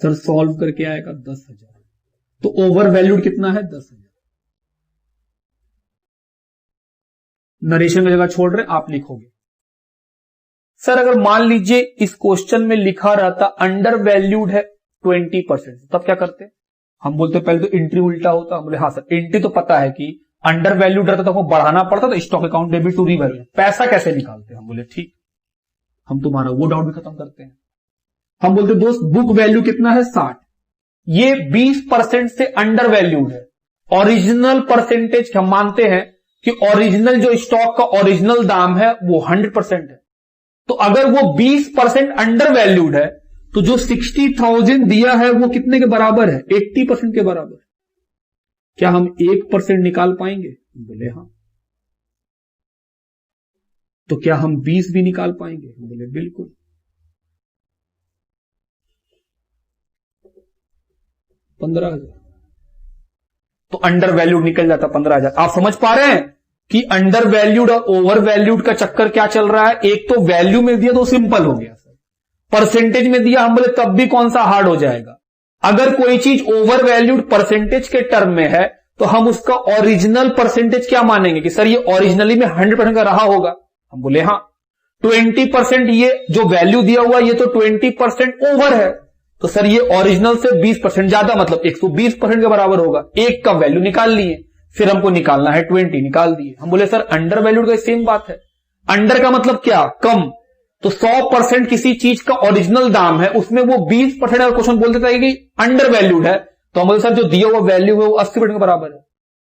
सर सॉल्व करके आएगा 10,000। तो ओवर वैल्यूड कितना है 10,000। नरेशन की जगह छोड़ रहे आप लिखोगे। सर अगर मान लीजिए इस क्वेश्चन में लिखा रहता अंडर वैल्यूड है 20%, तब क्या करते? हम बोलते पहले तो एंट्री उल्टा होता। हम बोले हाँ सर एंट्री तो पता है कि अंडर वैल्यूड रहता तो हमको बढ़ाना पड़ता, तो stock account debit to revalue. पैसा कैसे निकालते? हम बोले ठीक, हम तुम्हारा वो डाउट भी खत्म करते हैं। हम बोलते दोस्त बुक वैल्यू कितना है 60, ये 20% से अंडर वैल्यूड है। ओरिजिनल परसेंटेज हम मानते हैं कि ओरिजिनल जो स्टॉक का ओरिजिनल दाम है वो 100% है। तो अगर वो 20% अंडर वैल्यूड है तो जो 60,000 दिया है वो कितने के बराबर है? 80% के बराबर। क्या हम 1% निकाल पाएंगे? बोले हाँ। तो क्या हम 20 भी निकाल पाएंगे? बोले बिल्कुल। $15,000 तो अंडर वैल्यूड निकल जाता 15,000। आप समझ पा रहे हैं कि अंडर वैल्यूड और ओवर वैल्यूड का चक्कर क्या चल रहा है? एक तो वैल्यू में दिया तो सिंपल हो गया सर, परसेंटेज में दिया हम बोले तब भी कौन सा हार्ड हो जाएगा। अगर कोई चीज ओवर वैल्यूड परसेंटेज के टर्म में है तो हम उसका ओरिजिनल परसेंटेज क्या मानेंगे कि सर ये ओरिजिनली में 100% का रहा होगा। हम बोले हाँ। 20% ये जो वैल्यू दिया हुआ ये तो 20% ओवर है, तो सर ये ओरिजिनल से 20% ज्यादा, मतलब 120% के बराबर होगा। एक का वैल्यू निकाल लिए, फिर हमको निकालना है 20, निकाल दिए। हम बोले सर अंडर वैल्यूड का सेम बात है। अंडर का मतलब क्या? कम। तो 100% किसी चीज का ओरिजिनल दाम है, उसमें वो 20% अगर क्वेश्चन बोल देता है कि अंडर वैल्यूड है, तो हम बोले सर जो दिया हुआ वैल्यू है वो 80% के बराबर है।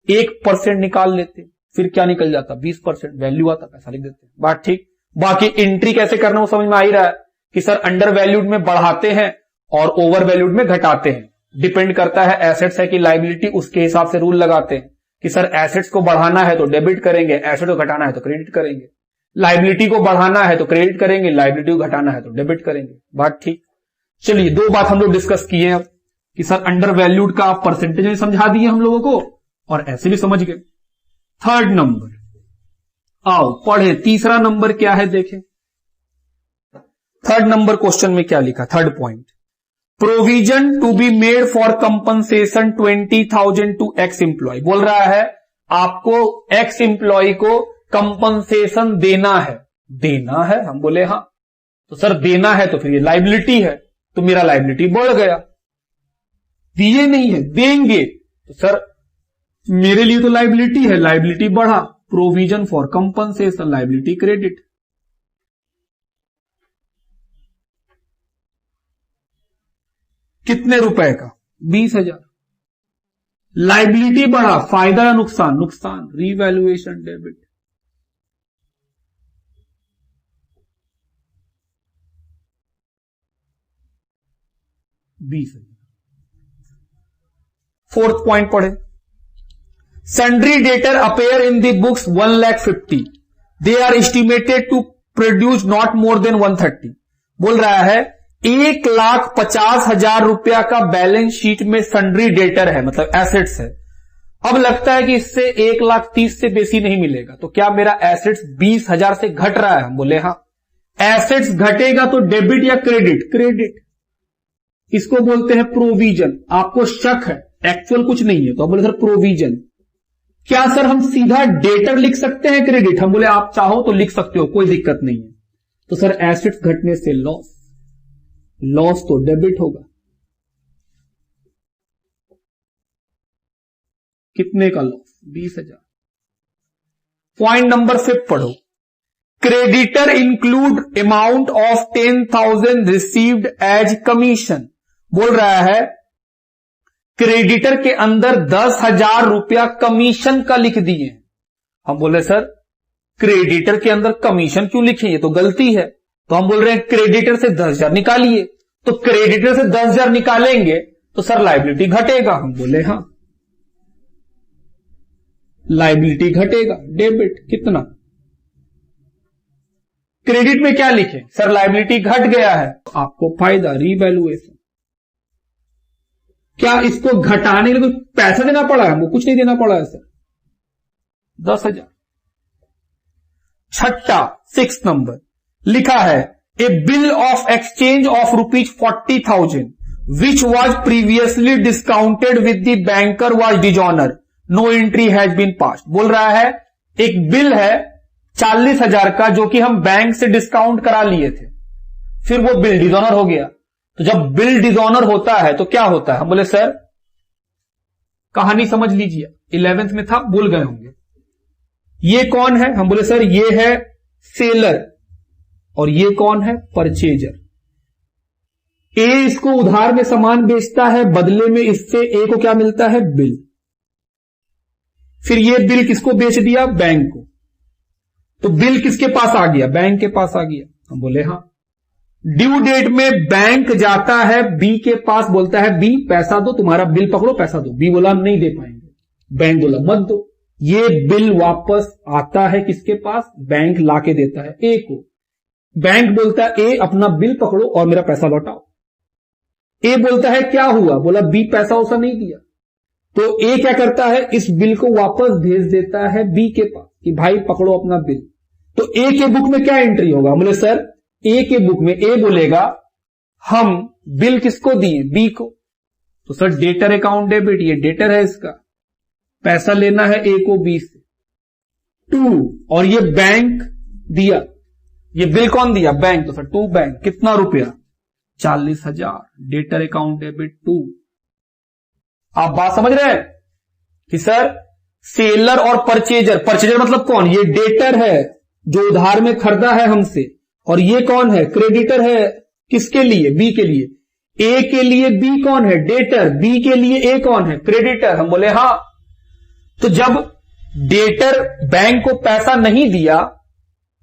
1% निकाल लेते, फिर क्या निकल जाता? 20%। वैल्यू आता, पैसा लिख देते। बात ठीक। बाकी एंट्री कैसे करना वो समझ में आ ही रहा है कि सर अंडर वैल्यूड में बढ़ाते हैं और ओवर वैल्यूड में घटाते हैं। डिपेंड करता है एसेट्स है कि लायबिलिटी, उसके हिसाब से रूल लगाते हैं कि सर एसेट्स को बढ़ाना है तो डेबिट करेंगे, एसेट को घटाना है तो क्रेडिट करेंगे। लायबिलिटी को बढ़ाना है तो क्रेडिट करेंगे, लायबिलिटी को घटाना है तो डेबिट करेंगे। बात ठीक। चलिए दो बात हम लोग डिस्कस किए हैं कि सर अंडर वैल्यूड का आप परसेंटेज में समझा दिए हम लोगों को और ऐसे भी समझ गए। थर्ड नंबर आओ पढ़े। तीसरा नंबर क्या है देखें। थर्ड नंबर क्वेश्चन में क्या लिखा? Third point, provision to be made for compensation 20,000 to ex employ. बोल रहा है आपको एक्स एम्प्लॉय को कंपनसेशन देना है। देना है? हम बोले हाँ। तो सर देना है तो फिर ये लायबिलिटी है, तो मेरा लायबिलिटी बढ़ गया। दिए नहीं है, देंगे, तो सर मेरे लिए तो लायबिलिटी है, लायबिलिटी बढ़ा। Provision for compensation, liability credit. कितने रुपए का? 20,000। लायबिलिटी बढ़ा, फायदा या नुकसान? नुकसान। Revaluation debit. फोर्थ पॉइंट पढ़े। Sundry debtor appear in the books 1,50,000, they are estimated to produce not more than 130। बोल रहा है 1,50,000 रुपया का बैलेंस शीट में सन्ड्री डेटर है, मतलब एसेट्स है। अब लगता है कि इससे 1,30,000 से बेसी नहीं मिलेगा, तो क्या मेरा एसेट्स 20,000 से घट रहा है? हम बोले हाँ। एसेट्स घटेगा तो डेबिट या क्रेडिट? क्रेडिट। इसको बोलते हैं प्रोविजन। आपको शक है, एक्चुअल कुछ नहीं है, तो हम बोले सर प्रोविजन। क्या सर हम सीधा डेटर लिख सकते हैं क्रेडिट? हम बोले आप चाहो तो लिख सकते हो, कोई दिक्कत नहीं है। तो सर एसेट्स घटने से लॉस, लॉस तो डेबिट होगा। कितने का लॉस? 20,000। पॉइंट नंबर 5 पढ़ो। Creditor include amount of 10,000 received as commission. बोल रहा है क्रेडिटर के अंदर 10,000 रुपया कमीशन का लिख दिए। हम बोले सर क्रेडिटर के अंदर कमीशन क्यों लिखे? ये तो गलती है। तो हम बोल रहे हैं क्रेडिटर से 10,000 निकालिए। तो क्रेडिटर से 10,000 निकालेंगे तो सर लायबिलिटी घटेगा। हम बोले हाँ, लायबिलिटी घटेगा। डेबिट कितना? क्रेडिट में क्या लिखे? सर लायबिलिटी घट गया है, तो आपको फायदा, रीवैल्यूएशन। क्या इसको घटाने के लिए कोई पैसा देना पड़ा है? हमको कुछ नहीं देना पड़ा है सर। 10,000। छठा 6 नंबर लिखा है a bill of exchange of ₹40,000 which was previously discounted with the banker was dishonour, no entry has been passed. बोल रहा है एक बिल है 40,000 का जो कि हम बैंक से डिस्काउंट करा लिए थे, फिर वो बिल डिजॉनर हो गया। तो जब बिल डिजॉनर होता है तो क्या होता है? हम बोले सर कहानी समझ लीजिए, 11th में था, भूल गए होंगे। ये कौन है? हम बोले सर ये है सेलर और ये कौन है? परचेजर। ए इसको उधार में सामान बेचता है, बदले में इससे ए को क्या मिलता है? बिल। फिर ये बिल किसको बेच दिया? बैंक को। तो बिल किसके पास आ गया? बैंक के पास आ गया। हम बोले हां। ड्यू डेट में बैंक जाता है बी के पास, बोलता है बी पैसा दो, तुम्हारा बिल पकड़ो, पैसा दो। बी बोला हम नहीं दे पाएंगे, बैंक बोला मत दो। ये बिल वापस आता है किसके पास? बैंक लाके देता है ए को। बैंक बोलता है ए अपना बिल पकड़ो और मेरा पैसा लौटाओ। ए बोलता है क्या हुआ? बोला बी पैसा वैसा नहीं दिया। तो ए क्या करता है? इस बिल को वापस भेज देता है बी के पास कि भाई पकड़ो अपना बिल। तो ए के बुक में क्या एंट्री होगा? बोले सर ए के बुक में ए बोलेगा हम बिल किसको दिए? बी को। तो सर डेटर अकाउंट डेबिट, ये डेटर है, इसका पैसा लेना है ए को बी से। 2 और ये बैंक दिया, ये बिल कौन दिया? बैंक। तो सर 2 बैंक, कितना रुपया? 40,000, डेटर अकाउंट डेबिट 2। आप बात समझ रहे हैं कि सर सेलर और परचेजर, परचेजर मतलब कौन? ये डेटर है जो उधार में खरीदा है हमसे, और ये कौन है? क्रेडिटर है। किसके लिए? बी के लिए। ए के लिए बी कौन है? डेटर। बी के लिए ए कौन है? क्रेडिटर। हम बोले हां। तो जब डेटर बैंक को पैसा नहीं दिया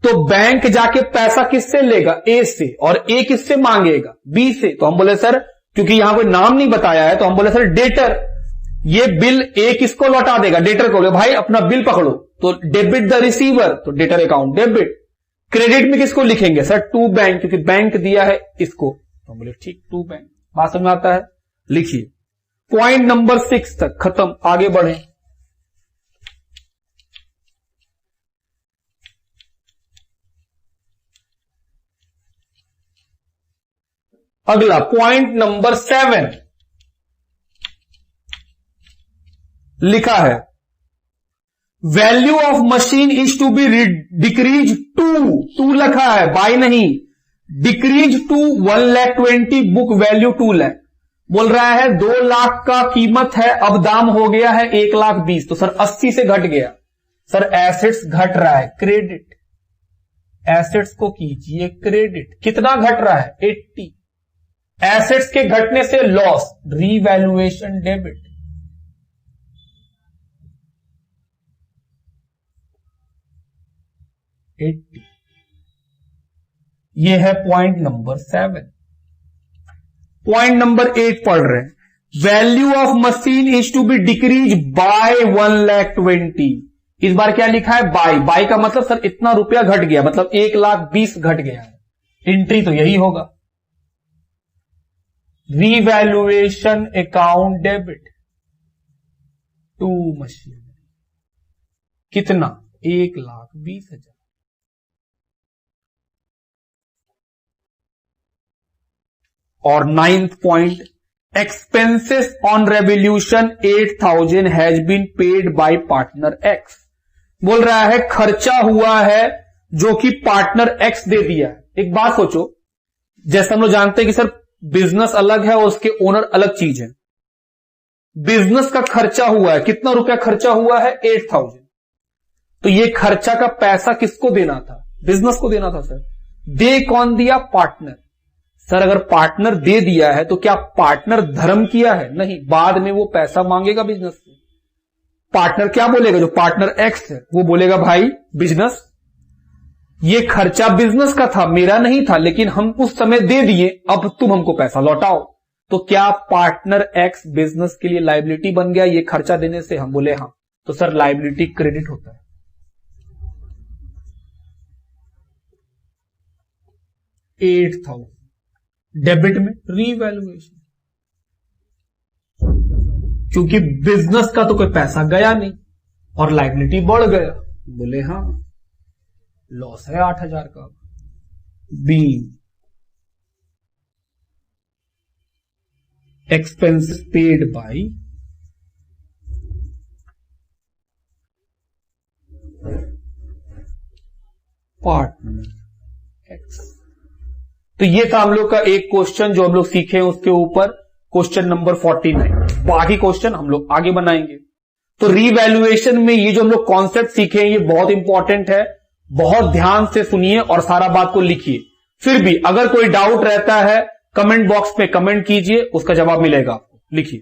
तो बैंक जाके पैसा किससे लेगा? ए से। और ए किससे मांगेगा? बी से। तो हम बोले सर क्योंकि यहां कोई नाम नहीं बताया है तो हम बोले सर डेटर, ये बिल ए किसको लौटा देगा? डेटर को। भाई अपना बिल पकड़ो, तो डेबिट द रिसीवर, तो डेटर अकाउंट डेबिट। क्रेडिट में किसको लिखेंगे? सर 2 बैंक, क्योंकि बैंक दिया है इसको। तो बोले ठीक 2 बैंक। बात समझ में आता है? लिखिए पॉइंट नंबर 6 तक खत्म, आगे बढ़े। अगला पॉइंट नंबर 7 लिखा है value of machine is to be decrease to लिखा है, बाय नहीं, decrease to 1,20,000, book value 2 lakh. बोल रहा है 2 लाख का कीमत है, अब दाम हो गया है 1,20,000। तो सर 80 से घट गया। सर एसेट्स घट रहा है, क्रेडिट। एसेट्स को कीजिए क्रेडिट। कितना घट रहा है? 80। एसेट्स के घटने से लॉस, रीवैल्यूएशन डेबिट। ये है पॉइंट नंबर 7। पॉइंट नंबर 8 पढ़ रहे हैं, value of machine is to be decrease by 1,20,000। इस बार क्या लिखा है? बाय। बाय का मतलब सर इतना रुपया घट गया, मतलब 1,20,000 घट गया है। एंट्री तो यही होगा, revaluation account debit to machine. कितना? 1,20,000। और 9th point, expenses on revolution 8,000 has been paid by partner X. बोल रहा है खर्चा हुआ है जो कि पार्टनर एक्स दे दिया है। एक बात सोचो, जैसे हम लोग जानते हैं कि सर बिजनेस अलग है और उसके ओनर अलग चीज है। बिजनेस का खर्चा हुआ है, कितना रुपया खर्चा हुआ है? 8,000। तो ये खर्चा का पैसा किसको देना था? बिजनेस को देना था। सर दे कौन दिया? पार्टनर। सर अगर पार्टनर दे दिया है तो क्या पार्टनर धर्म किया है? नहीं, बाद में वो पैसा मांगेगा बिजनेस से। पार्टनर क्या बोलेगा? जो पार्टनर एक्स है वो बोलेगा भाई बिजनेस, ये खर्चा बिजनेस का था, मेरा नहीं था, लेकिन हम उस समय दे दिए, अब तुम हमको पैसा लौटाओ। तो क्या पार्टनर एक्स बिजनेस के लिए लायबिलिटी बन गया ये खर्चा देने से? हम बोले हां। तो सर लायबिलिटी क्रेडिट होता है। $8,000 डेबिट में रीवैल्यूएशन, क्योंकि बिजनेस का तो कोई पैसा गया नहीं और लायबिलिटी बढ़ गया। बोले हां, लॉस है 8,000 का। B expenses paid by partner X. तो ये था हम लोग का एक क्वेश्चन जो हम लोग सीखे उसके ऊपर, क्वेश्चन नंबर 49। बाकी क्वेश्चन हम लोग आगे बनाएंगे। तो रीवैल्यूएशन में ये जो हम लोग कॉन्सेप्ट सीखे ये बहुत इंपॉर्टेंट है, बहुत ध्यान से सुनिए और सारा बात को लिखिए। फिर भी अगर कोई डाउट रहता है कमेंट बॉक्स में कमेंट कीजिए, उसका जवाब मिलेगा आपको, लिखिए।